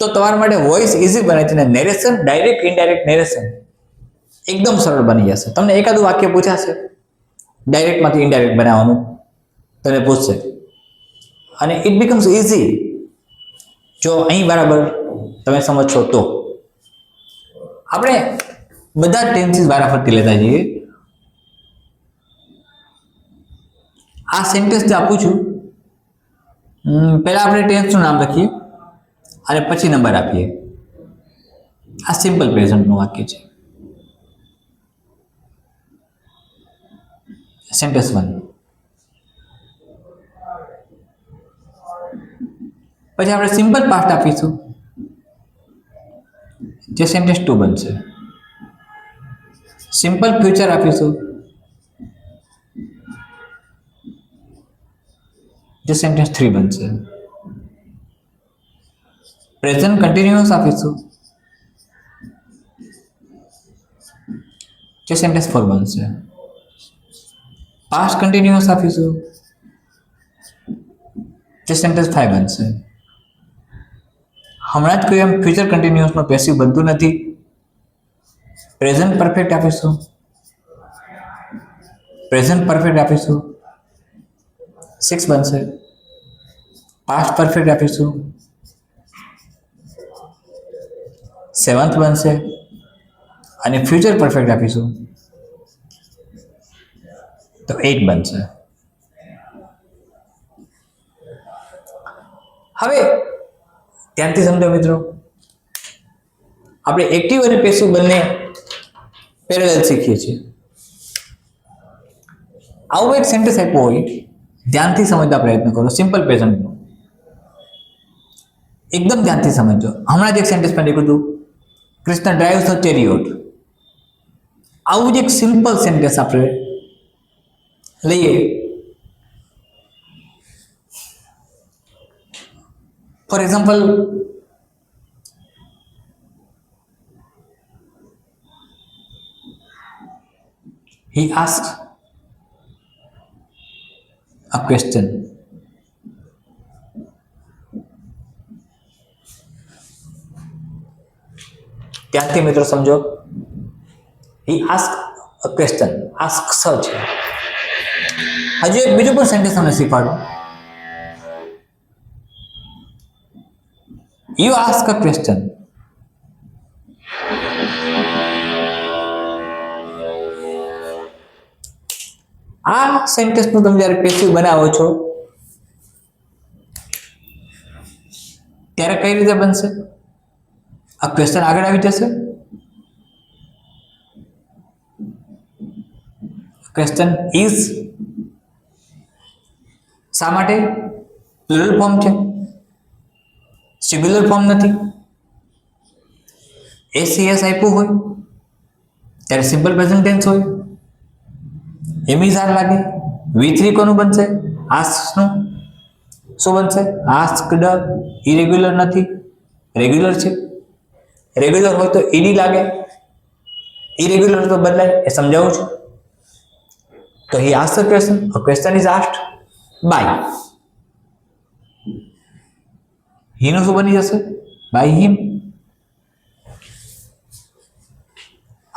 તો તમારા માટે વોઇસ ઇઝી બને છે અને નેરેશન, ડાયરેક્ટ ઇનડાયરેક્ટ નેરેશન એકદમ સરળ બની જશે. તમને એકાદું વાક્ય પૂછાશે, ડાયરેક્ટમાંથી ઇનડાયરેક્ટ બનાવવાનું તમને પૂછશે અને ઇટ બીકમ્સ ઇઝી જો અહીં બરાબર તમે સમજશો તો. આપણે બધા ટેન્સીસ વારાફરતી લેતા જઈએ. આ સેન્ટેન્સ જે આપું છું, પહેલા આપણે ટેન્સનું નામ લખીએ અને પછી નંબર આપીએ. આ સિમ્પલ પ્રેઝન્ટનું વાક્ય છે. સેન્ટેન્સ 1. પછી આપણે સિમ્પલ પાસ્ટ આપીશું, જે સેન્ટેન્સ 2 બનશે. સિમ્પલ ફ્યુચર આપીશું, જે સેન્ટેન્સ 3 બનશે. પ્રેઝન્ટ કન્ટિન્યુઅસ આપીશું, જે સેન્ટેન્સ 4 બનશે. પાસ્ટ કન્ટિન્યુઅસ આપીશું, જે સેન્ટેન્સ 5 બનશે. હમણાં જ કોઈ એમ ફ્યુચર કન્ટિન્યુઅસમાં પેસિવ બનતું નથી. પ્રેઝન્ટ પરફેક્ટ આપીશું, પ્રેઝન્ટ પરફેક્ટ આપીશું, 6 બનશે. પાસ્ટ પરફેક્ટ આપીશું, 7th બનશે. અને ફ્યુચર પરફેક્ટ આપીશું તો 8 બનશે. હવે ધ્યાનથી સમજો મિત્રો, આપણે એક્ટિવ અને પેસિવ બંને પેરેલલ શીખીએ છીએ. આવું એક સેન્ટેન્સ આપ્યો હોય, ધ્યાનથી સમજવા પ્રયત્ન કરો. સિમ્પલ પ્રેઝન્ટનો એકદમ ધ્યાનથી સમજો. હમણાં જ એક સેન્ટેન્સ પણ લખ્યું હતું, કૃષ્ણ ડ્રાઈવ્સ ધ ચેરિયોટ. આવું જ એક સિમ્પલ સેન્ટેન્સ આપણે લઈએ. For example, he asked a question. ત્યાંથી મિત્રો સમજો he ask a question, ask છે. હજુ એક બીજું પણ સેન્ટેન્સ તમને શીખવાડું. You ask a question. આ સેન્ટેન્સનું તમે જ્યારે પેસિવ બનાવો છો ત્યારે કઈ રીતે બનશે? આ ક્વેશ્ચન આગળ આવી જશે. ક્વેશ્ચન ઇઝ શા માટે પ્લુરલ ફોર્મ છે, સિંગ્યુલર ફોર્મ નથી. એસીએસ આપ્યું હોય ત્યારે સિમ્પલ પ્રેઝન્ટ ટેન્સ હોય. એમિઝ આર લાગે. V3 કોનું બનશે? આસ્ક નું. શું બનશે? આસ્કડ. ઇરેગ્યુલર નથી, રેગ્યુલર છે. રેગ્યુલર હોય તો ઈડી લાગે, ઇરેગ્યુલર તો બદલાય. એ સમજાવું છું. તો he ask a question. A question is asked by. He નું શું બની જશે? By him.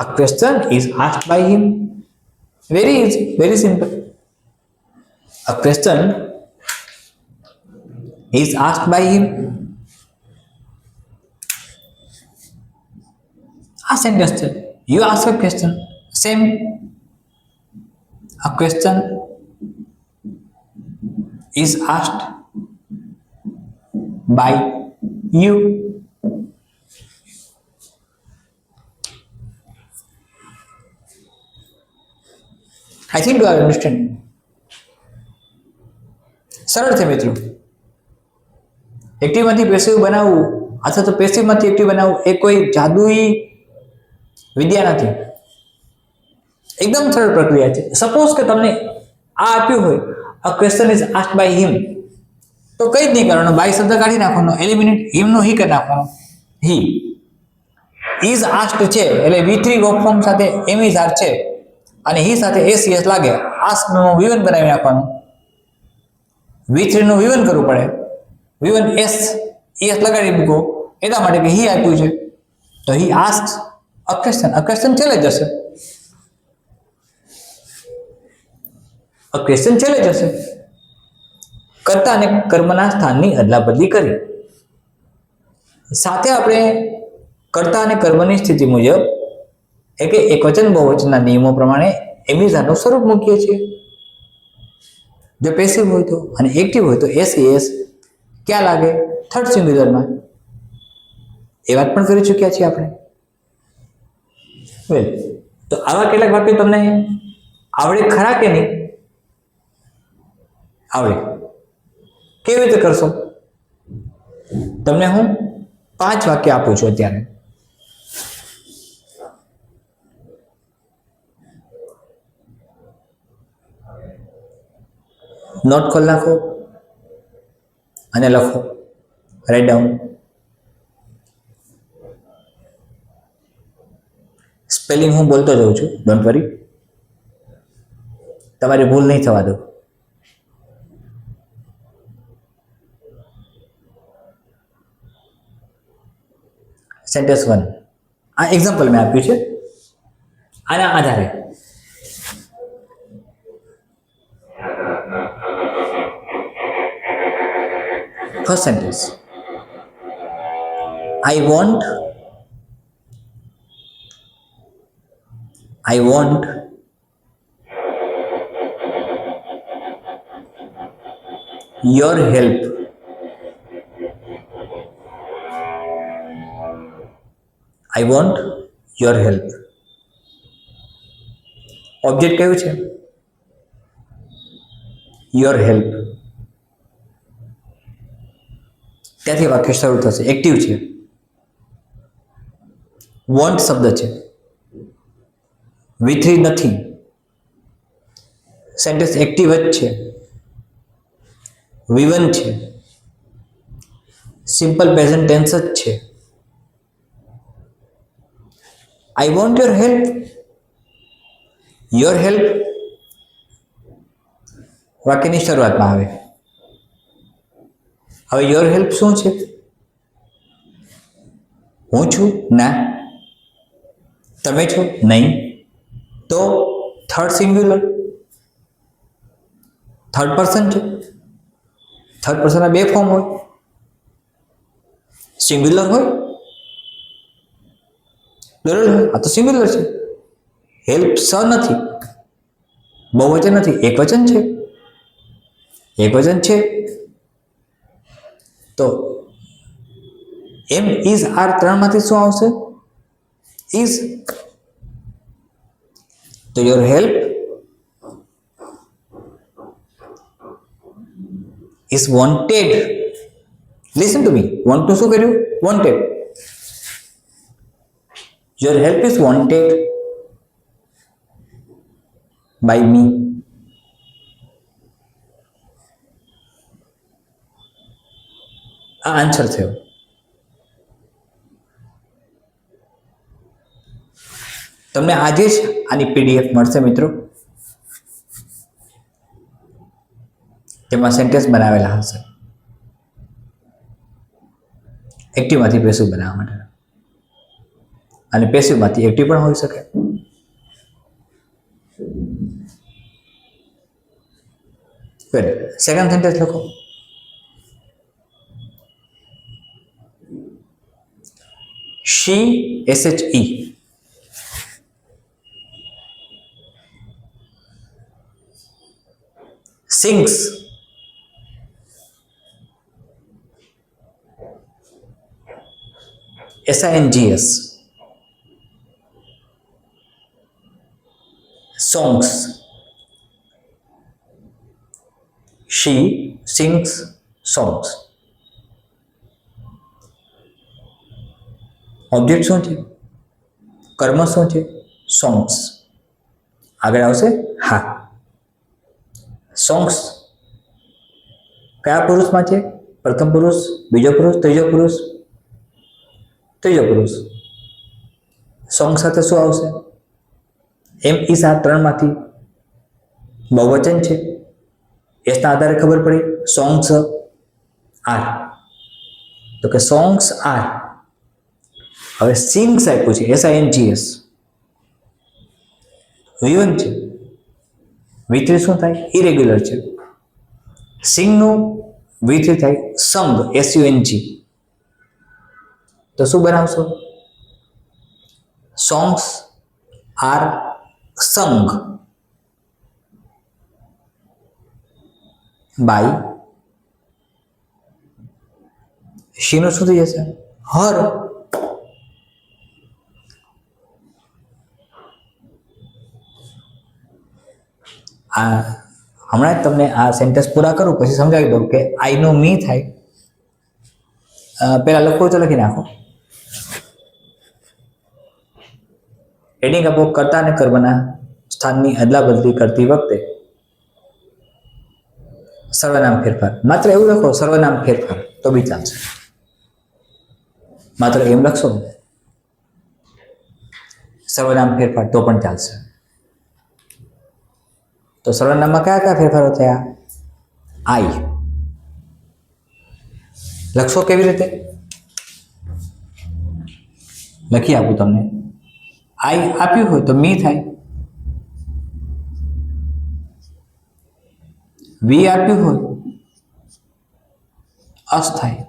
A question is asked by him. Very easy, very simple. A question is asked by him. A sentence. You ask a question. Same. A question is asked by you. I think you are understanding. સરળ છે મિત્રો. એક્ટિવમાંથી passive બનાવવું અથવા તો પેસિવમાંથી active બનાવવું એ કોઈ જાદુઈ વિદ્યા નથી. એકદમ સરળ પ્રક્રિયા છે. સપોઝ કે તમને આ આપ્યું હોય a question is asked by him, તો કઈ જ નહીં કરવાનું, બાય શબ્દ કાઢી નાખવાનો, એલિમિનેટ હિમ નો હી કરી નાખવાનો. હી ઇઝ આસ્ક્ડ છે એટલે V3 વર્બ ફોર્મ સાથે એમ ઇઝ આર છે અને હી સાથે એસીએસ લાગે. આસ્ક નું V1 બનાવી નાખવાનું, V3 નું V1 કરવું પડે. V1 એસ લગાડી મૂકો એટલા માટે કે હી આપ્યું છે તો he ask a question. A question છેલ્લે જશે. અ ક્વેશ્ચન છેલ્લે જશે. કર્તા અને કર્મના સ્થાનની અદલાબદલી કરી. સાથે આપણે કર્તા અને કર્મની સ્થિતિ મુજબ એટલે એકવચન બહુવચનના નિયમો પ્રમાણે એમિઝાનું સ્વરૂપ મૂકીએ છીએ. જો પેસિવ હોય તો, અને એક્ટિવ હોય તો એસએસ ક્યાં લાગે? થર્ડ સિંગ્યુલરમાં. એ વાત પણ કરી ચૂક્યા છીએ આપણે. વેલ, તો આવા કેટલાક વાક્યો તમને આવડે ખરા કે નહીં? આવડે. કેવી રીતે કરશો? તમને હું 5 વાક્ય આપું છું અત્યારે. નોટ ખોલ નાખો અને લખો. Write down. સ્પેલિંગ હું બોલતો જાઉં છું, ડોન્ટ વરી. તમારી ભૂલ નહીં થવા દો. સેન્ટેન્સ 1. આ એક્ઝામ્પલ મેં આપ્યું છે. આના આધારે first sentence. I want your help. I want your help. Object કયું છે? your help. ત્યાંથી વાક્ય શરૂ થશે. એક્ટિવ છે. વોન્ટ શબ્દ છે. V3 નથી. સેન્ટેન્સ એક્ટિવ જ છે. V1 છે. સિમ્પલ પ્રેઝન્ટ ટેન્સ જ છે. I want your help. Your help વાક્યની શરૂઆતમાં આવે. હવે યોર હેલ્પ શું છે? હું છું? ના, તમે છો? નહીં. તો થર્ડ સિંગ્યુલર, થર્ડ પર્સન છે. થર્ડ પર્સનના બે ફોર્મ હોય, સિંગ્યુલર હોય, પ્લુરલ હોય. આ તો સિંગ્યુલર છે. હેલ્પ સ નથી, બહુવચન નથી, એકવચન છે. એકવચન છે તો એમ ઇઝ આર ત્રણમાંથી શું આવશે? ઇઝ. તો your help is wanted. Listen to me. Want to શું કર્યું? Wanted. Your help is wanted by me. આ આન્સર થયો. તમને આજે જ આની પીડીએફ મળશે મિત્રો. તેમાં સેન્ટેન્સ બનાવેલા હશે એક્ટિવમાંથી પેસિવ બનાવવા માટે, અને પેસિવમાંથી એક્ટિવ પણ હોઈ શકે. સેકન્ડ સેન્ટેન્સ લખો. she she sings SINGS songs. She sings songs. Object શું છે? કર્મ શું છે? સોંગ્સ. આગળ આવશે હા. સોંગ્સ કયા પુરુષમાં છે? પ્રથમ પુરુષ, બીજો પુરુષ, ત્રીજો પુરુષ? ત્રીજો પુરુષ. સોંગ સાથે શું આવશે? એમ ઇઝ આ ત્રણમાંથી બહુવચન છે. એસના આધારે ખબર પડી સોંગ્સ આર, તો કે સોંગ્સ આર. હવે સિંગ્સ આપ્યું છે SINGS, V1 છે. V3 શું થાય? ઇરેગ્યુલર છે. સિંગનું V3 થાય સંગ SUNG. તો શું બનાવશો? Songs are sung by. શીનું શું થઈ જશે? હર. આ હમણાં જ તમને આ સેન્ટેન્સ પૂરા કરું પછી સમજાવી દઉં કે આઈ નો મી થાય. પહેલા લખવું તો લખી નાખો. એડિંગ આપો. કર્તા અને કર્મના સ્થાનની અદલા બદલી કરતી વખતે સર્વનામ ફેરફાર. માત્ર એવું લખો સર્વનામ ફેરફાર તો બી ચાલશે. માત્ર એમ લખશો સર્વનામ ફેરફાર તો પણ ચાલશે. તો સર્વનામમાં કયા કયા ફેરફારો થયા? આઈ લખશો કેવી રીતે? લખી આપું તમને. આઈ આપ્યું હોય તો મી થાય. વી આપ્યું હોય અસ થાય.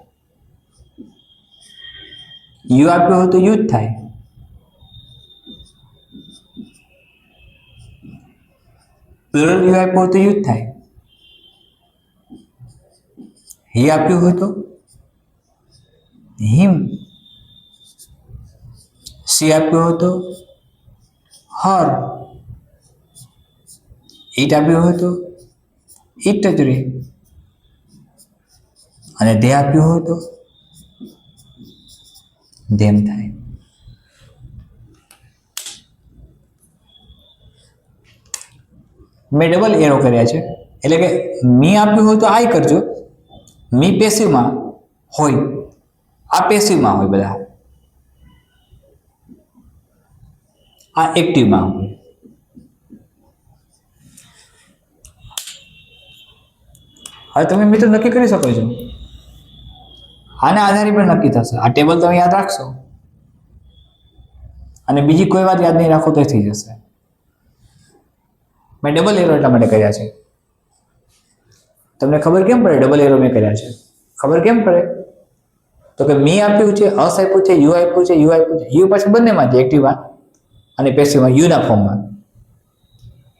યુ આપ્યું હોય તો યુ જ થાય. પ્લુરલ યુ આપ્યું હોય તો યુ જ થાય. હી આપ્યું હોય તો હિમ. સી આપ્યું હોય તો હર. ઈટ આપ્યું હોય તો ઈટ જ રહે. અને ધે આપ્યું હોય તો ધેમ થાય. મેં ડબલ એરો કર્યા છે, એટલે કે મી આપ્યું હોય તો આઈ કરજો. મી પેસિવમાં હોય, આ પેસિવમાં હોય, બધા આ એક્ટિવમાં હોય. હવે તમે મિત્રો નક્કી કરી શકો છો. આના આધારે પણ નક્કી થશે. આ ટેબલ તમે યાદ રાખશો અને બીજી કોઈ વાત યાદ નહીં રાખો તો થઈ જશે. મેં ડબલ એરો એટલા માટે કર્યા છે. તમને ખબર કેમ પડે ડબલ એરો મેં કર્યા છે? ખબર કેમ પડે? તો કે મી આપ્યું છે, અસ આપ્યું છે, યુ આપ્યું છે, યુ આપ્યું છે. યુ પાછું બંનેમાં છે, એક્ટિવમાં અને પેસિવમાં, યુના ફોર્મમાં.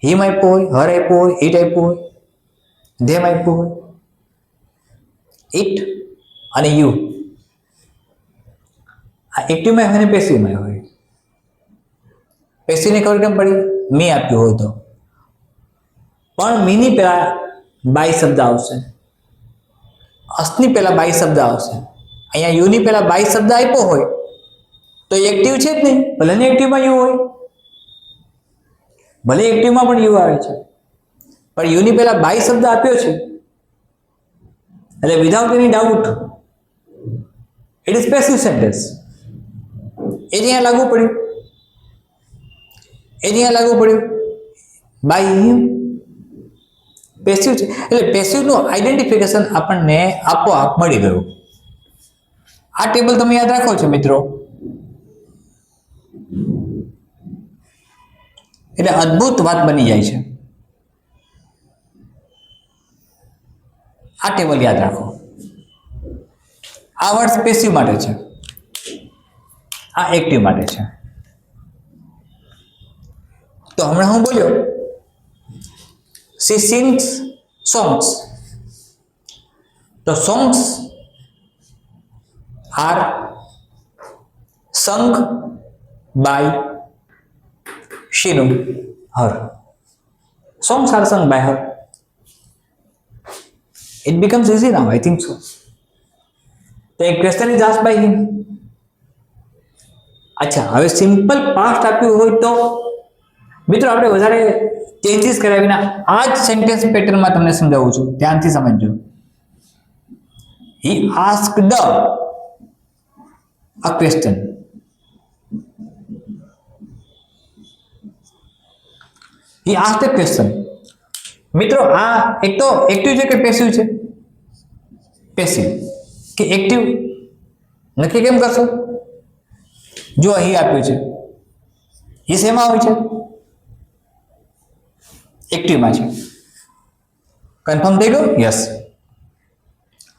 હિમ આપ્યું હોય, હર આપ્યું હોય, ઇટ આપ્યું હોય, ધેમ આપ્યું હોય. ઇટ અને યુ આ એક્ટિવમાં હોય અને પેસિવમાં હોય. પેસિવની ખબર કેમ પડી? મી આપ્યું હોય તો. પણ મીની પહેલા બાય શબ્દ આવશે, અસની પહેલા બાય શબ્દ આવશે. અહીંયા યુની પહેલા બાય શબ્દ આપ્યો હોય તો એક્ટિવ છે જ નહીં, ભલે ને એક્ટિવમાં યુ હોય, ભલે એક્ટિવમાં પણ યુ આવે છે, પણ યુની પહેલા બાય શબ્દ આપ્યો છે એટલે without any doubt it is passive sentence. એ જ અહીંયા લાગુ પડ્યું, એ જ અહીંયા લાગુ પડ્યું. બાય હિમ પેસિવ છે એટલે પેસિવનું આઈડેન્ટિફિકેશન આપણને આપોઆપ મળી ગયું. આ ટેબલ તમે યાદ રાખો છો મિત્રો એટલે અદ્ભુત વાત બની જાય છે. આ ટેબલ યાદ રાખો. આ વર્ડ પેસિવ માટે છે, આ એક્ટિવ માટે છે. તો હમણાં હું બોલ્યો she sings songs. તો songs are sung by Shinu, her. Songs are sung by her. It becomes easy now, I think so. The question is asked by him. અચ્છા, હવે સિમ્પલ પાસ્ટ આપ્યું હોય તો મિત્રો આપણે વધારે ચેન્જીસ કર્યા વિના આ જ સેન્ટેન્સ પેટર્નમાં તમને સમજાવું છું, ધ્યાનથી સમજજો. He asked a question. He asked a question. મિત્રો આ એક તો એક્ટિવ છે કે પેસિવ છે? પેસિવ. કે એક્ટિવ નક્કી કેમ કરશો? જો અહીં આપ્યું છે, એ શેમાં હોય છે? એક્ટિવમાં છે. કન્ફર્મ થઈ ગયું? યસ.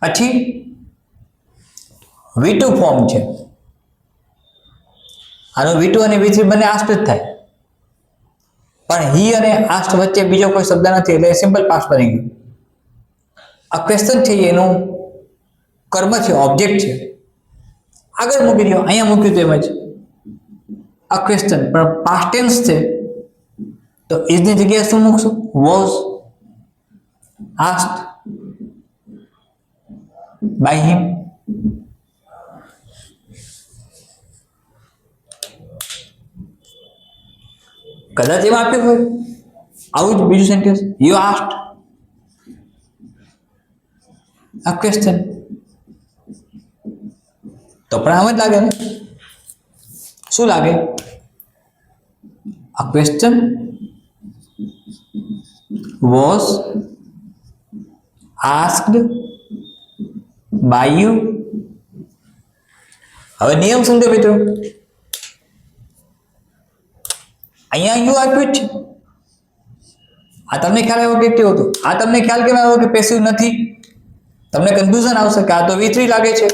પછી V2 ફોર્મ છે. આનો V2 અને V3 બંને આસ્ટ જ થાય, પણ હી અને આસ્ટ વચ્ચે બીજો કોઈ શબ્દ નથી એટલે સિમ્પલ પાસ્ટ બની ગયું. આ ક્વેશ્ચન છે એનું કર્મ છે, ઓબ્જેક્ટ છે. આગળ મૂકી દો, અહીંયા મૂક્યું તેમ જ આ ક્વેશ્ચન, પણ પાસ્ટ ટેન્સ છે તો ઇઝની જગ્યાએ શું મૂકશું? Was asked by him. કદાચ એમાં આપ્યું હોય આવું જ બીજું sentence, you asked a question, તો પણ આમ જ લાગે ને? શું લાગે? A question was asked by you. હવે નિયમ સમજો મિત્રો, અહીંયા યુ આપ્યું જ છે. આ તમને ખ્યાલ આવ્યો કે એક્ટિવ હતું? આ તમને ખ્યાલ કેમ આવ્યો કે પેસિવ નથી? તમને કન્ફ્યુઝન આવશે કે આ તો V3 લાગે છે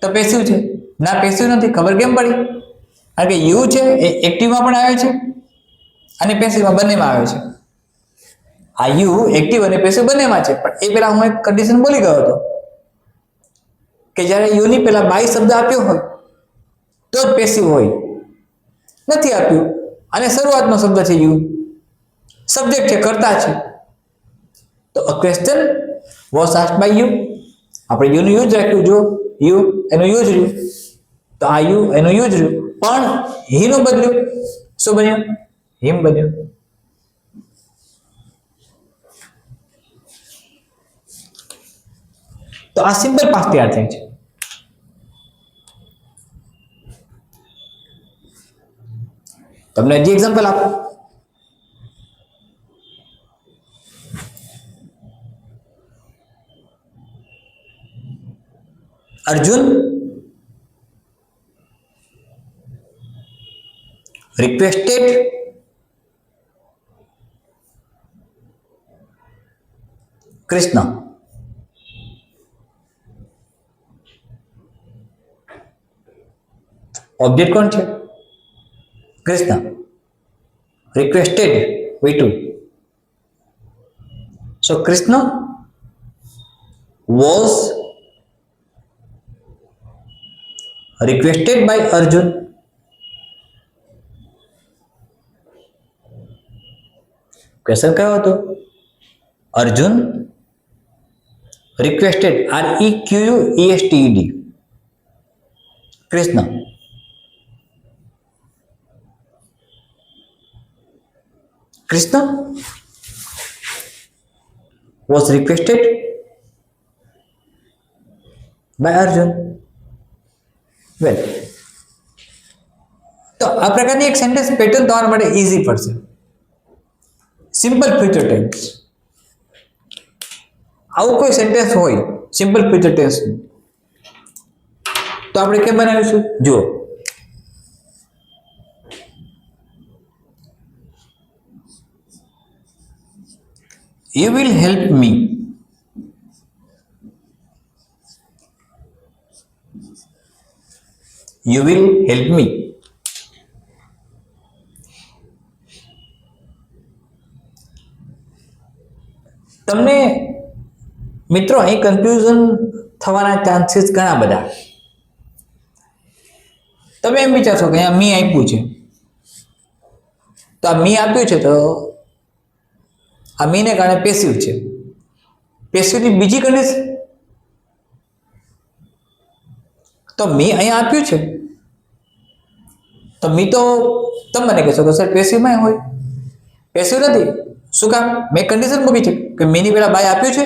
તો પેસિવ છે. ના, પેસિવ નથી. ખબર કેમ પડી? કારણ કે યુ છે એ એક્ટિવમાં પણ આવે છે અને પેસિવમાં બંનેમાં આવે છે. આ યુ એક્ટિવ અને પેસિવ બંનેમાં છે, પણ એ પહેલા હું એક કન્ડિશન બોલી ગયો હતો કે જ્યારે યુની પહેલા બાય શબ્દ આપ્યો હોય તો જ પેસિવ હોય. નથી આપ્યું અને શરૂઆતનો શબ્દ છે યુ, સબ્જેક્ટ છે, કર્તા છે, તો a question was asked by you. આપણે યુનું યુઝ રાખ્યું, જો યુ એનું યુઝ રહ્યું તો આ યુ એનું યુઝ રહ્યું, પણ હીનું બદલ્યું. શું બન્યું? હિમ બન્યું. તો આ સિમ્પલ પાસ્ટ તૈયાર થાય છે. તમને હજી એક્ઝામ્પલ આપો. અર્જુન રિક્વેસ્ટેડ કૃષ્ણ. ઓબ્જેક્ટ કોણ છે? Krishna. Requested V2. So Krishna was requested by Arjun. Question કયો હતો? Arjun requested REQUESTED Krishna. Krishna was requested by Arjun. Well, તો આ પ્રકારની એક સેન્ટેન્સ પેટર્ન તમારા માટે ઈઝી પડશે. Simple future tense. આવું કોઈ સેન્ટેન્સ હોય સિમ્પલ ફ્યુચર ટેન્સ તો આપણે કેમ બનાવીશું? જુઓ, you will help me. You will help me. તમને મિત્રો અહીં કન્ફ્યુઝન થવાના ચાન્સીસ ઘણા બધા. તમે એમ વિચારશો કે અહીંયા મી આપ્યું છે, તો આ મી આપ્યું છે તો આ મીને કારણે પેસિવ છે. પેસિવની બીજી કન્ડિશન તો મી અહીંયા આપ્યું છે તો મી તો તમે મને કહેશો કે સર પેસિવમાં હોય. પેસિવ નથી. શું કામ? મેં કન્ડિશન મૂકી છે કે મીની પેલા બાય આપ્યું છે.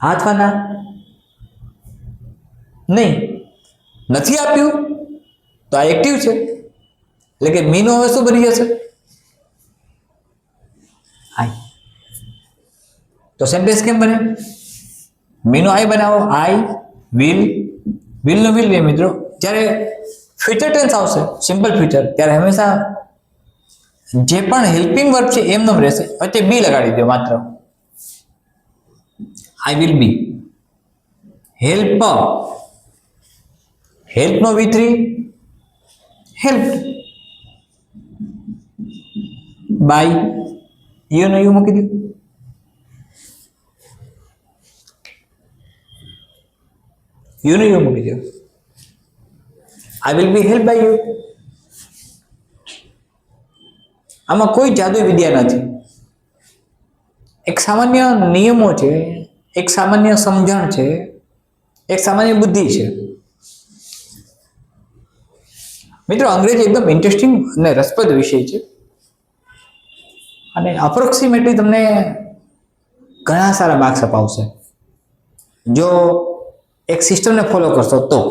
હા અથવા ના? નહીં, નથી આપ્યું તો આ એક્ટિવ છે, એટલે કે મીનો હવે શું બની જશે? આઈ. તો સેન્ટેન્સ કેમ બને? મીનો આઈ બનાવો. I will. વિલ નો વિલ બે મિત્રો. જ્યારે ફ્યુચર ટેન્સ આવશે સિમ્પલ ફ્યુચર ત્યારે હંમેશા જે પણ હેલ્પિંગ વર્બ છે એમનો રહેશે, વચ્ચે બી લગાડી દો માત્ર. I will be. Help. Help નો V3 હેલ્પ. બાય યુ નો યુ મૂકી દો. યુ નો યુ મૂકી દો. I will be help by you. આમાં કોઈ જાદુ વિદ્યા નથી. એક સામાન્ય નિયમો છે, એક સામાન્ય સમજણ છે, એક સામાન્ય બુદ્ધિ છે. મિત્રો અંગ્રેજી એકદમ ઇન્ટરેસ્ટિંગ અને રસપ્રદ વિષય છે અને અપ્રોક્સિમેટલી તમને ઘણા સારા માર્ક્સ અપાવશે જો એક સિસ્ટમને ફોલો કરશો તો.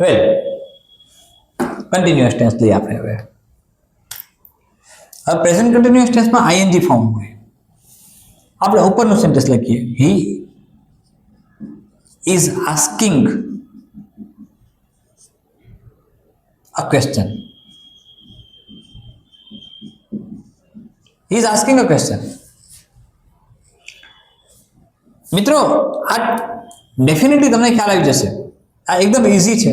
વેલ, કન્ટિન્યુઅસ ટેન્સ લઈએ આપણે હવે. પ્રેઝન્ટ કન્ટિન્યુઅસ ટેન્સમાં ING ફોર્મ હોય. આપણે ઉપરનું સેન્ટેન્સ લખીએ. He is asking a question. He is asking a question. મિત્રો આ ડેફિનેટલી તમને ખ્યાલ આવી જશે. આ એકદમ ઇઝી છે,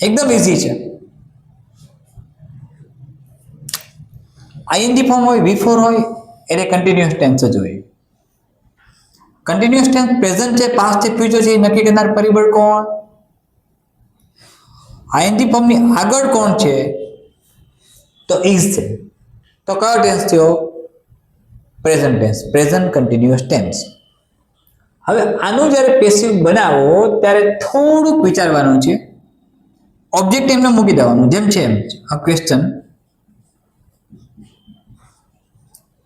એકદમ ઇઝી છે. ING ફોર્મ હોય, V4 હોય એટલે કન્ટિન્યુઅસ ટેન્સ જ હોય. કન્ટિન્યુઅસ ટેન્સ પ્રેઝન્ટ છે, પાસ્ટ છે, ફ્યુચર છે, નક્કી કરનાર પરિબળ કોણ? ING ફોર્મની આગળ કોણ છે? તો ઇઝ છે. તો કયો ટેન્સ થયો? Present tense, present continuous tense. હવે આનું જ્યારે પેસિવ બનાવો ત્યારે થોડુંક વિચારવાનું છે. ઓબ્જેક્ટ એમને મૂકી દેવાનું જેમ છે એમ. આ ક્વેશ્ચન,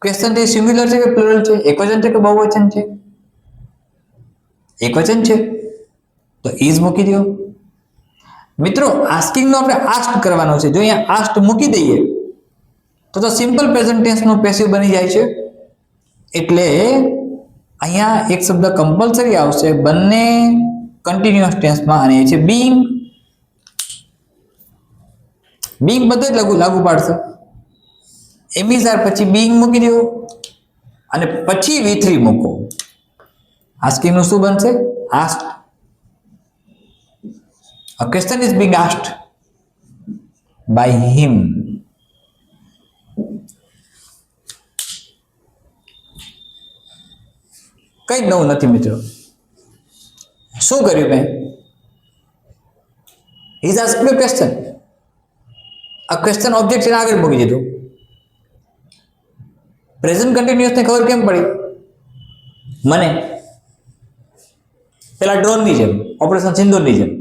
ક્વેશ્ચન તે સિંગ્યુલર છે કે પ્લુરલ છે? એકવચન છે કે બહુવચન છે? એકવચન છે તો ઇઝ મૂકી દો. મિત્રો આસ્કિંગ નો આપણે આસ્ક કરવાનો છે. જો અહીંયા આસ્ક મૂકી દઈએ તો સિમ્પલ પ્રેઝન્ટ ટેન્સ નો પેસિવ બની જાય છે. એટલે અહીંયા એક શબ્દ કમ્પલસરી આવશે. બંને કન્ટિન્યુઅસ ટેન્સમાં અને એ છે બીઇંગ. બીઇંગ બધે જ લાગુ પાડશે. એમ ઇઝ આર પછી બીઇંગ મૂકી દો અને પછી V3 મૂકો. આસ્કિંગ નું શું બનશે? Asked. A question is being asked by him. કઈ જ નવું નથી મિત્રો. શું કર્યું મેં? He's asked a question. આ ક્વેશ્ચન ઓબ્જેક્ટ એને આગળ મૂકી દીધું. પ્રેઝન્ટ કન્ટિન્યુઅસ ને ખબર કેમ પડી? મને પેલા ડ્રોન ની જેમ, ઓપરેશન સિંદૂર ની જેમ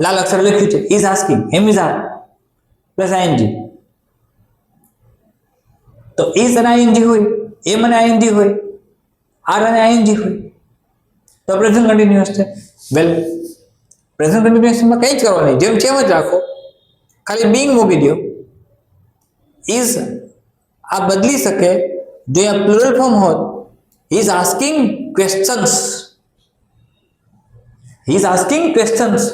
લાલ અક્ષર લખ્યું છે is asking, am is are plus I N G. તો ઇઝ અને આઈએનજી હોય, એમ અને આઈએનજી હોય, આર અને આઈએનજી હોય તો પ્રેઝન્ટ કન્ટિન્યુઅસ છે. વેલ, પ્રેઝન્ટ કન્ટિન્યુઅસમાં કંઈ જ કરવા નહીં, જેમ છે એમ જ રાખો, ખાલી બીંગ મૂકી દો. ઇઝ આ બદલી શકે. જો આ પ્લુરલ ફોર્મ હોત, is asking questions, is asking questions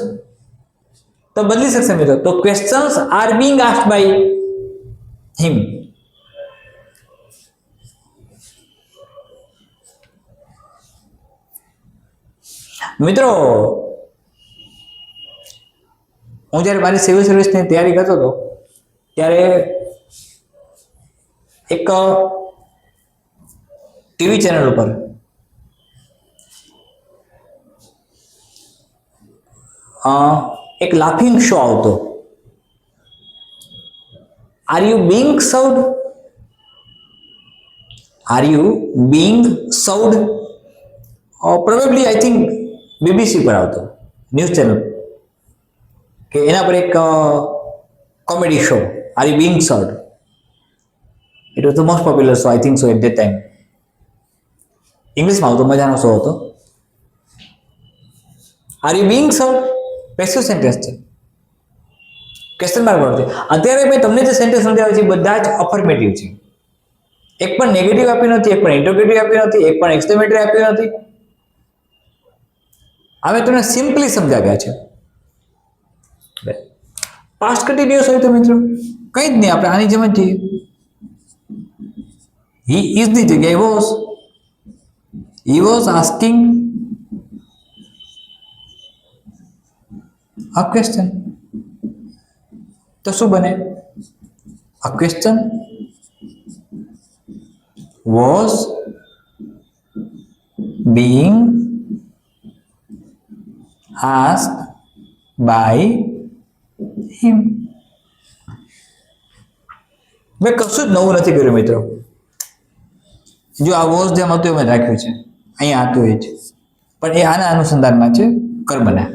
તો બદલી શકશે મિત્રો. તો questions are being asked by him. મિત્રો, હું જ્યારે મારી સિવિલ સર્વિસની તૈયારી કરતો હતો ત્યારે એક ટીવી ચેનલ ઉપર એક લાફિંગ શો આવતો. Are you being served? Are you being served? Probably I think BBC પર આવતો ન્યૂઝ ચેનલ, કે એના પર એક comedy show, are you being served. It was the most popular show I think so at that time. ઇંગ્લિશમાં આવતો, મજાનો show હતો. Are you being served passive sentence છે, ક્વેશ્ચન માર્ક વડે. અત્યારે મેં તમને જે સેન્ટેન્સ સમજાવ્યા છે બધા જ અફર્મેટિવ છે. એક પણ નેગેટિવ આપ્યું નથી, એક પણ ઇન્ટરોગેટિવ આપ્યું નથી, એક પણ એક્સક્લેમેટરી આપ્યું નથી. હવે તમને સિમ્પલી સમજાવ્યા છે. પાસ્ટ કન્ટિન્યુઅસ હોય તો મિત્રો કંઈ જ નહીં, આપણે આની જેમ જ છીએ. હી ઇઝ ની જગ્યાએ was. He was asking a question. તો શું બને? a question was being asked by him. મેં કશું જ નવું નથી કર્યું મિત્રો. જો આ વોઝ જેમ હતું એમ રાખ્યું છે, અહીંયા હતું એ જ, પણ એ આના અનુસંધાનમાં છે કર્મના.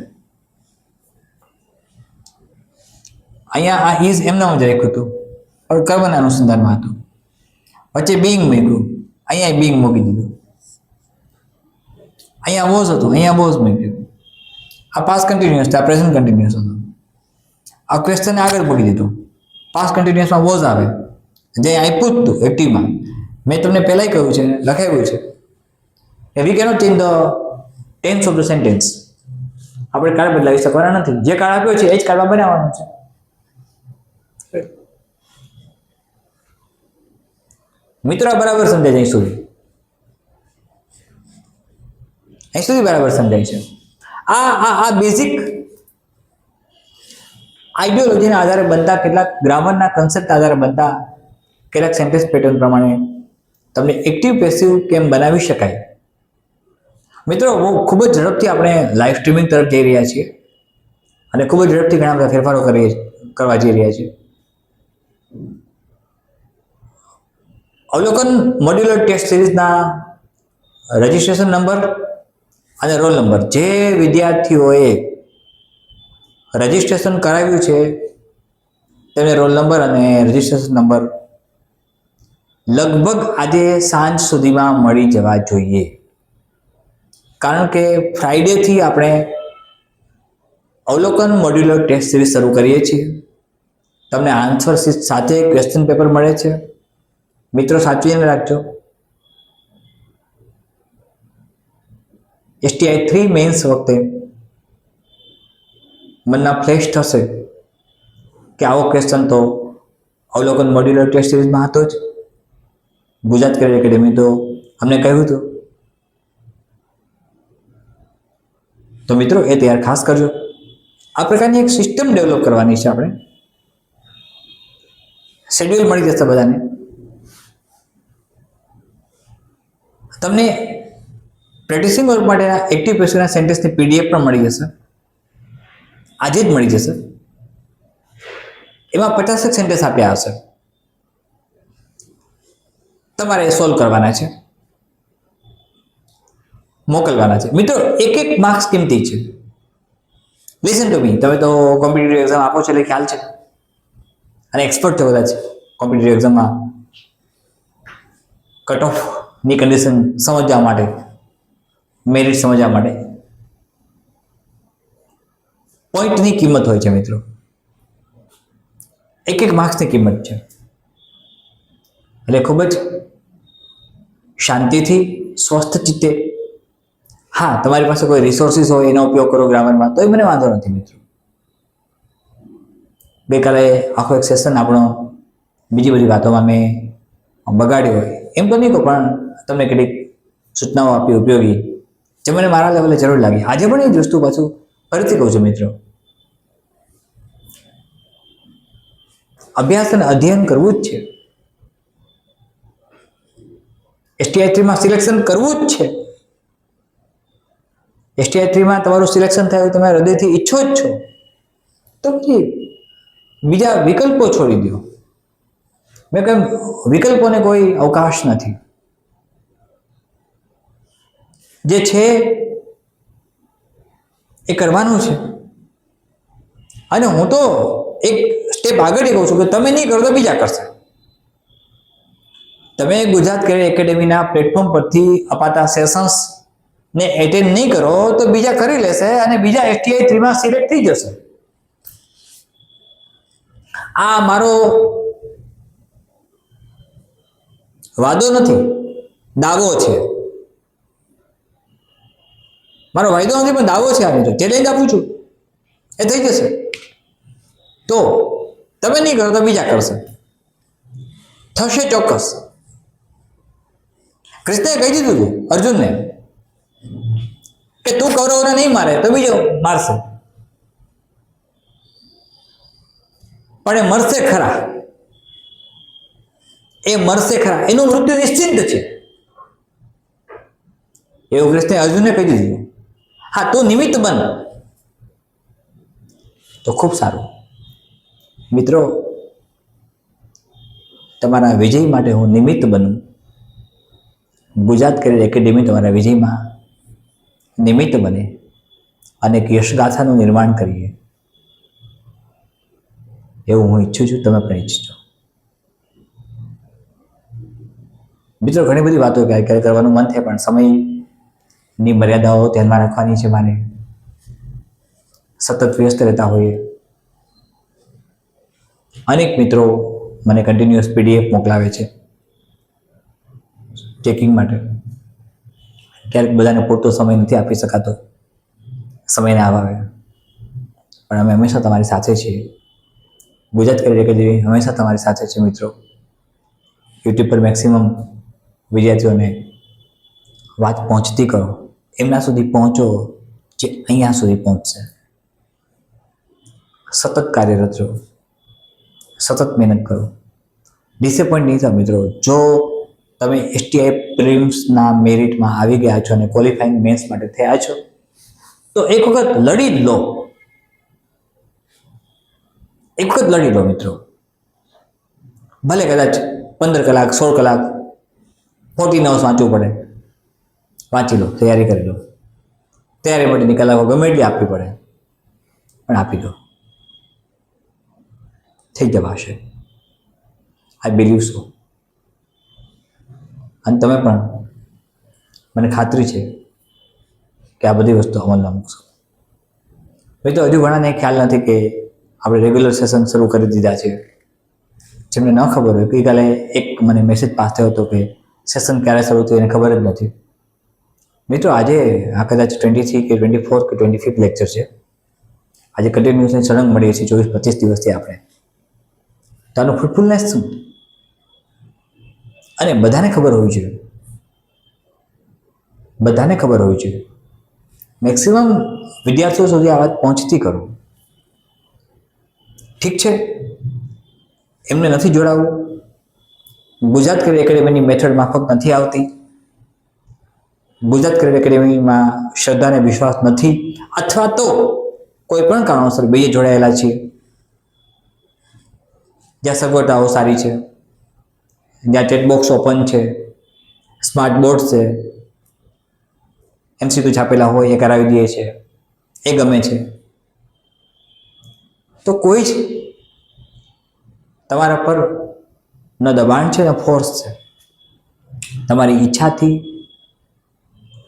અહીંયા આ ઇઝ એમના જ રાખ્યું હતું પણ કર્મના અનુસંધાનમાં હતું. વચ્ચે બીંગ મૂક્યું, અહીંયા બીંગ મૂકી દીધું. અહીંયા વોઝ હતું, અહીંયા વોઝ મૂક્યું. આ પાસ્ટ કન્ટિન્યુઅસ છે, આ પ્રેઝન્ટ કન્ટિન્યુઅસ હતું. આ ક્વેશ્ચન આગળ મૂકી દીધું. પાસ્ટ કન્ટિન્યુઅસમાં વોઝ આવે, જે આપ્યું જ હતું એક્ટિવમાં. મેં તમને પહેલાંય કહ્યું છે, લખાવ્યું છે, we cannot change the tense of the sentence. આપણે કાળ બદલાવી શકવાના નથી. જે કાળ આપ્યો છે એ જ કાળમાં બનાવવાનું છે. મિત્રો આ બરાબર સમજાય છે? અહીં સુધી બરાબર સમજાય છે. આ બેઝિક આઈડિયોલોજીના આધારે બનતા, કેટલાક ગ્રામરના કન્સેપ્ટ આધારે બનતા કેટલાક સેન્ટેન્સ પેટર્ન પ્રમાણે તમને એક્ટિવ પેસિવ કેમ બનાવી શકાય. મિત્રો, ખૂબ જ ઝડપથી આપણે લાઈવ સ્ટ્રીમિંગ તરફ જઈ રહ્યા છીએ અને ખૂબ જ ઝડપથી ઘણા બધા ફેરફારો કરવા જઈ રહ્યા છીએ. અવલોકન મોડ્યુલર ટેસ્ટ સિરીઝના રજિસ્ટ્રેશન નંબર અને રોલ નંબર જે વિદ્યાર્થીઓએ રજિસ્ટ્રેશન કરાવ્યું છે તેમને રોલ નંબર અને રજિસ્ટ્રેશન નંબર લગભગ આજે સાંજ સુધીમાં મળી જવા જોઈએ. કારણ કે ફ્રાઈડેથી આપણે અવલોકન મોડ્યુલર ટેસ્ટ સિરીઝ શરૂ કરીએ છીએ. તમને આન્સર શીટ સાથે ક્વેશ્ચન પેપર મળે છે. મિત્રો, સાચવીને રાખજો. STI 3 મેન્સ વખતે મનના ફ્લેશ થશે કે આવો ક્વેશ્ચન તો અવલોકન મોડ્યુલર ટેસ્ટ સિરીઝમાં હતો જ. ગુજરાત કરિયર એકેડેમી તો અમને કહ્યું હતું. તો મિત્રો એ તૈયાર ખાસ કરજો. આ પ્રકારની એક સિસ્ટમ ડેવલપ કરવાની છે આપણે. શેડ્યુલ મળી જશે બધાને. તમને પ્રેક્ટિસિંગ વર્ક માટેના એક્ટિવ પેસિવના સેન્ટેન્સની PDF પણ મળી જશે. આજે જ મળી જશે. એમાં 50 સેન્ટેન્સ આપ્યા હશે. તમારે સોલ્વ કરવાના છે, મોકલવાના છે. મિત્રો એક માર્ક્સ કિંમતી છે. લિસન ટુ મી. તમે તો કોમ્પિટિટિવ એક્ઝામ આપો છો એટલે ખ્યાલ છે અને એક્સપર્ટ છો બધા છે કોમ્પિટિટિવ એક્ઝામમાં. કટ ઓફની કન્ડિશન સમજવા માટે, મેરિટ સમજવા માટે પોઈન્ટની કિંમત હોય છે મિત્રો. એક માર્ક્સની કિંમત છે. એટલે ખૂબ જ શાંતિથી, સ્વસ્થ ચિત્તે, હા તમારી પાસે કોઈ રિસોર્સિસ હોય એનો ઉપયોગ કરો ગ્રામરમાં, તોય મને વાંધો નથી મિત્રો. ગઈકાલે આખો એક સેશન આપણો બીજી બધી વાતોમાં મેં બગાડ્યો હોય એમ તો નહીં કહું, પણ તમને કેટલીક સૂચનાઓ આપી ઉપયોગી, જે મને મારા લેવલે જરૂર લાગી. આજે પણ એ જ વસ્તુ પાછું ફરીથી કહું છું મિત્રો. અભ્યાસ અને અધ્યયન કરવું જ છે. STI 3 માં સિલેક્શન કરવું જ છે. STI 3 માં તમારું સિલેક્શન થાય તમે હૃદયથી ઈચ્છો જ છો તો પછી બીજા વિકલ્પો છોડી દો. મેં કહ્યું વિકલ્પોને કોઈ અવકાશ નથી. જે છે એ કરવાનું છે. અને હું તો એક સ્ટેપ આગળ કહું છું કે તમે નહીં કરો તો બીજા કરશે. તમે ગુજરાત કરિયર એકેડેમીના પ્લેટફોર્મ પરથી અપાતા સેશન્સ ને એટેન્ડ નહીં કરો તો બીજા કરી લેશે અને બીજા STI 3 માં સિલેક્ટ થઈ જશે. આ મારો વાદો નથી, દાવો છે. મારો વાયદો નથી પણ દાવો છે. આ ચેલેન્જ આપું છું, એ થઈ જશે. તો તમે નહીં કરો તો બીજા કરશે. થશે ચોક્કસ. કૃષ્ણએ કહી દીધું હતું અર્જુનને કે તું કૌરવને નહીં મારે તો બીજો મારશે, પણ એ મરશે ખરા. એ મરશે ખરા, એનું મૃત્યુ નિશ્ચિત છે એવું કૃષ્ણએ અર્જુનને કહી દીધું. હા તું નિમિત્ત બન તો ખૂબ સારું. મિત્રો તમારા વિજય માટે હું નિમિત્ત બનું. ગુજરાત કરિયર એકેડેમી તમારા વિજયમાં નિમિત્ત બને અને એક યશગાથાનું નિર્માણ કરીએ એવું હું ઈચ્છું છું. તમે પણ ઈચ્છો. મિત્રો ઘણી બધી વાતો ક્યારે કરવાનું મન થાય પણ સમયની મર્યાદાઓ ધ્યાનમાં રાખવાની છે. મારે સતત વ્યસ્ત રહેતા હોઈએ. અનેક મિત્રો મને કન્ટિન્યુઅસ PDF મોકલાવે છે ચેકિંગ માટે. ક્યારેક બધાને પૂરતો સમય નથી આપી શકાતો, સમયના અભાવે, પણ અમે હંમેશા તમારી સાથે છીએ. ગુજરાત કરિયર એકેડેમી હંમેશા તમારી સાથે છે મિત્રો. યુટ્યુબ પર મેક્સિમમ વિદ્યાર્થીઓને વાત પહોંચતી કરો, એમના સુધી પહોંચો જે અહીંયા સુધી પહોંચશે. સતત કાર્યરત રહો, સતત મહેનત કરો, ડિસેપોઇન્ટ નહીં થાવ મિત્રો. જો તમે STI પ્રિલિમ્સના મેરિટમાં આવી ગયા છો અને ક્વોલિફાઈંગ મેન્સ માટે થયા છો તો એક વખત લડી જ લો. એક વખત લડી લો મિત્રો. ભલે કદાચ 15 કલાક 16 કલાક 14 hours વાંચવું પડે, વાંચી લો, તૈયારી કરી લો. તૈયારી માટેની કલાકો ગમે એટલી આપવી પડે પણ આપી દો, થઈ જવાશે. આઈ બિલીવ સો. અને તમે પણ, મને ખાતરી છે કે આ બધી વસ્તુ અમલમાં મૂકશો. ભાઈ તો હજુ ઘણાને ખ્યાલ નથી કે આપણે રેગ્યુલર સેશન શરૂ કરી દીધા છે. જેમને ન ખબર હોય, ગઈકાલે એક મને મેસેજ પાસ થયો હતો કે સેશન ક્યારે શરૂ થયું એને ખબર જ નથી. મિત્રો આજે આ કદાચ 23 કે 24 કે 25 લેક્ચર છે. આજે કન્ટિન્યુઅસલી સળંગ મળીએ છીએ 24-25 દિવસથી આપણે. તો આનું ફ્રૂટફુલનેસ શું? અને બધાને ખબર હોવી જોઈએ, બધાને ખબર હોવી જોઈએ. મેક્સિમમ વિદ્યાર્થીઓ સુધી આ વાત પહોંચતી કરો. ઠીક છે, એમને નથી જોડાવવું, ગુજરાત કરિયર એકેડેમીની મેથડ માફક નથી આવતી, ગુજરાત કરિયર એકેડેમીમાં શ્રદ્ધા અને વિશ્વાસ નથી, અથવા તો કોઈ પણ કારણોસર બે જોડાયેલા છીએ, જ્યાં સગવડતાઓ સારી છે, જ્યાં ચેટ બોક્સ ઓપન છે, સ્માર્ટ બોર્ડ છે, MCQ છાપેલા હોય એ કરાવી દઈએ છે, એ ગમે છે, તો કોઈ જ તમારા પર ન દબાણ છે ન ફોર્સ છે. તમારી ઈચ્છાથી,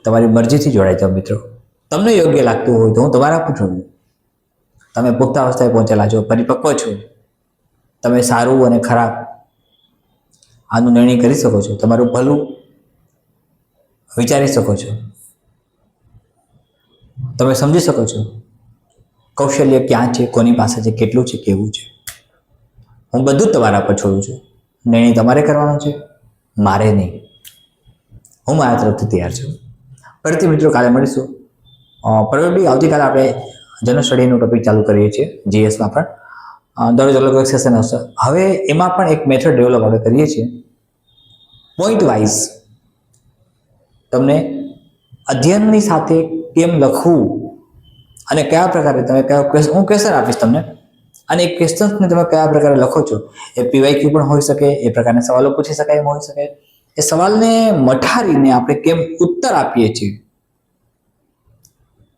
તમારી મરજીથી જોડાઈ જાઓ મિત્રો. તમને યોગ્ય લાગતું હોય તો હું તમારા પર છું. તમે પુખ્ત અવસ્થાએ પહોંચેલા છો, પરિપક્વ છો, તમે સારું અને ખરાબ આનો નિર્ણય કરી શકો છો, તમારું ભલું વિચારી શકો છો, તમે સમજી શકો છો કૌશલ્ય ક્યાં છે, કોની પાસે છે, કેટલું છે, કેવું છે. હું બધું જ તમારા પર છોડું છું. નિર્ણય તમારે કરવાનો છે, મારે નહીં. હું મારા તરફથી તૈયાર છું. ફરીથી મિત્રો કાલે મળીશું. પરવડી આવતીકાલે આપણે જનરલ સ્ટડીનું ટોપિક ચાલુ કરીએ છીએ, જીએસમાં પણ દરરોજ અલગ અલગ સેશન હશે. હવે એમાં પણ એક મેથડ ડેવલપ આપણે કરીએ છીએ, પોઈન્ટ વાઇઝ તમને અધ્યયનની સાથે કેમ લખવું અને કયા પ્રકારે તમે હું ક્વેશ્ચન આપીશ તમને, અને એ ક્વેશ્ચન્સને તમે કયા પ્રકારે લખો છો, એ પીવાયક્યુ પણ હોઈ શકે, એ પ્રકારના સવાલો પૂછી શકાય એમ હોઈ શકે. એ સવાલને મઠારીને આપણે કેમ ઉત્તર આપીએ છીએ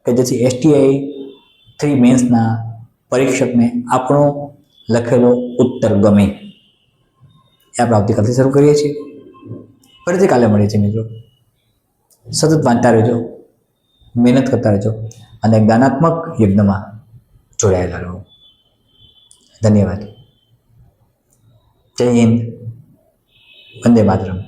કે જેથી STI 3 મેન્સના પરીક્ષકને આપણો લખેલો ઉત્તર ગમે. એ આપણે આવતીકાલથી શરૂ કરીએ છીએ. ફરીથી કાલે મળીએ છીએ મિત્રો. સતત વાંચતા રહેજો, મહેનત કરતા રહેજો અને જ્ઞાનાત્મક યજ્ઞમાં જોડાયેલા રહો. ધન્યવાદ. જય હિન્દ. વંદે માતરમ.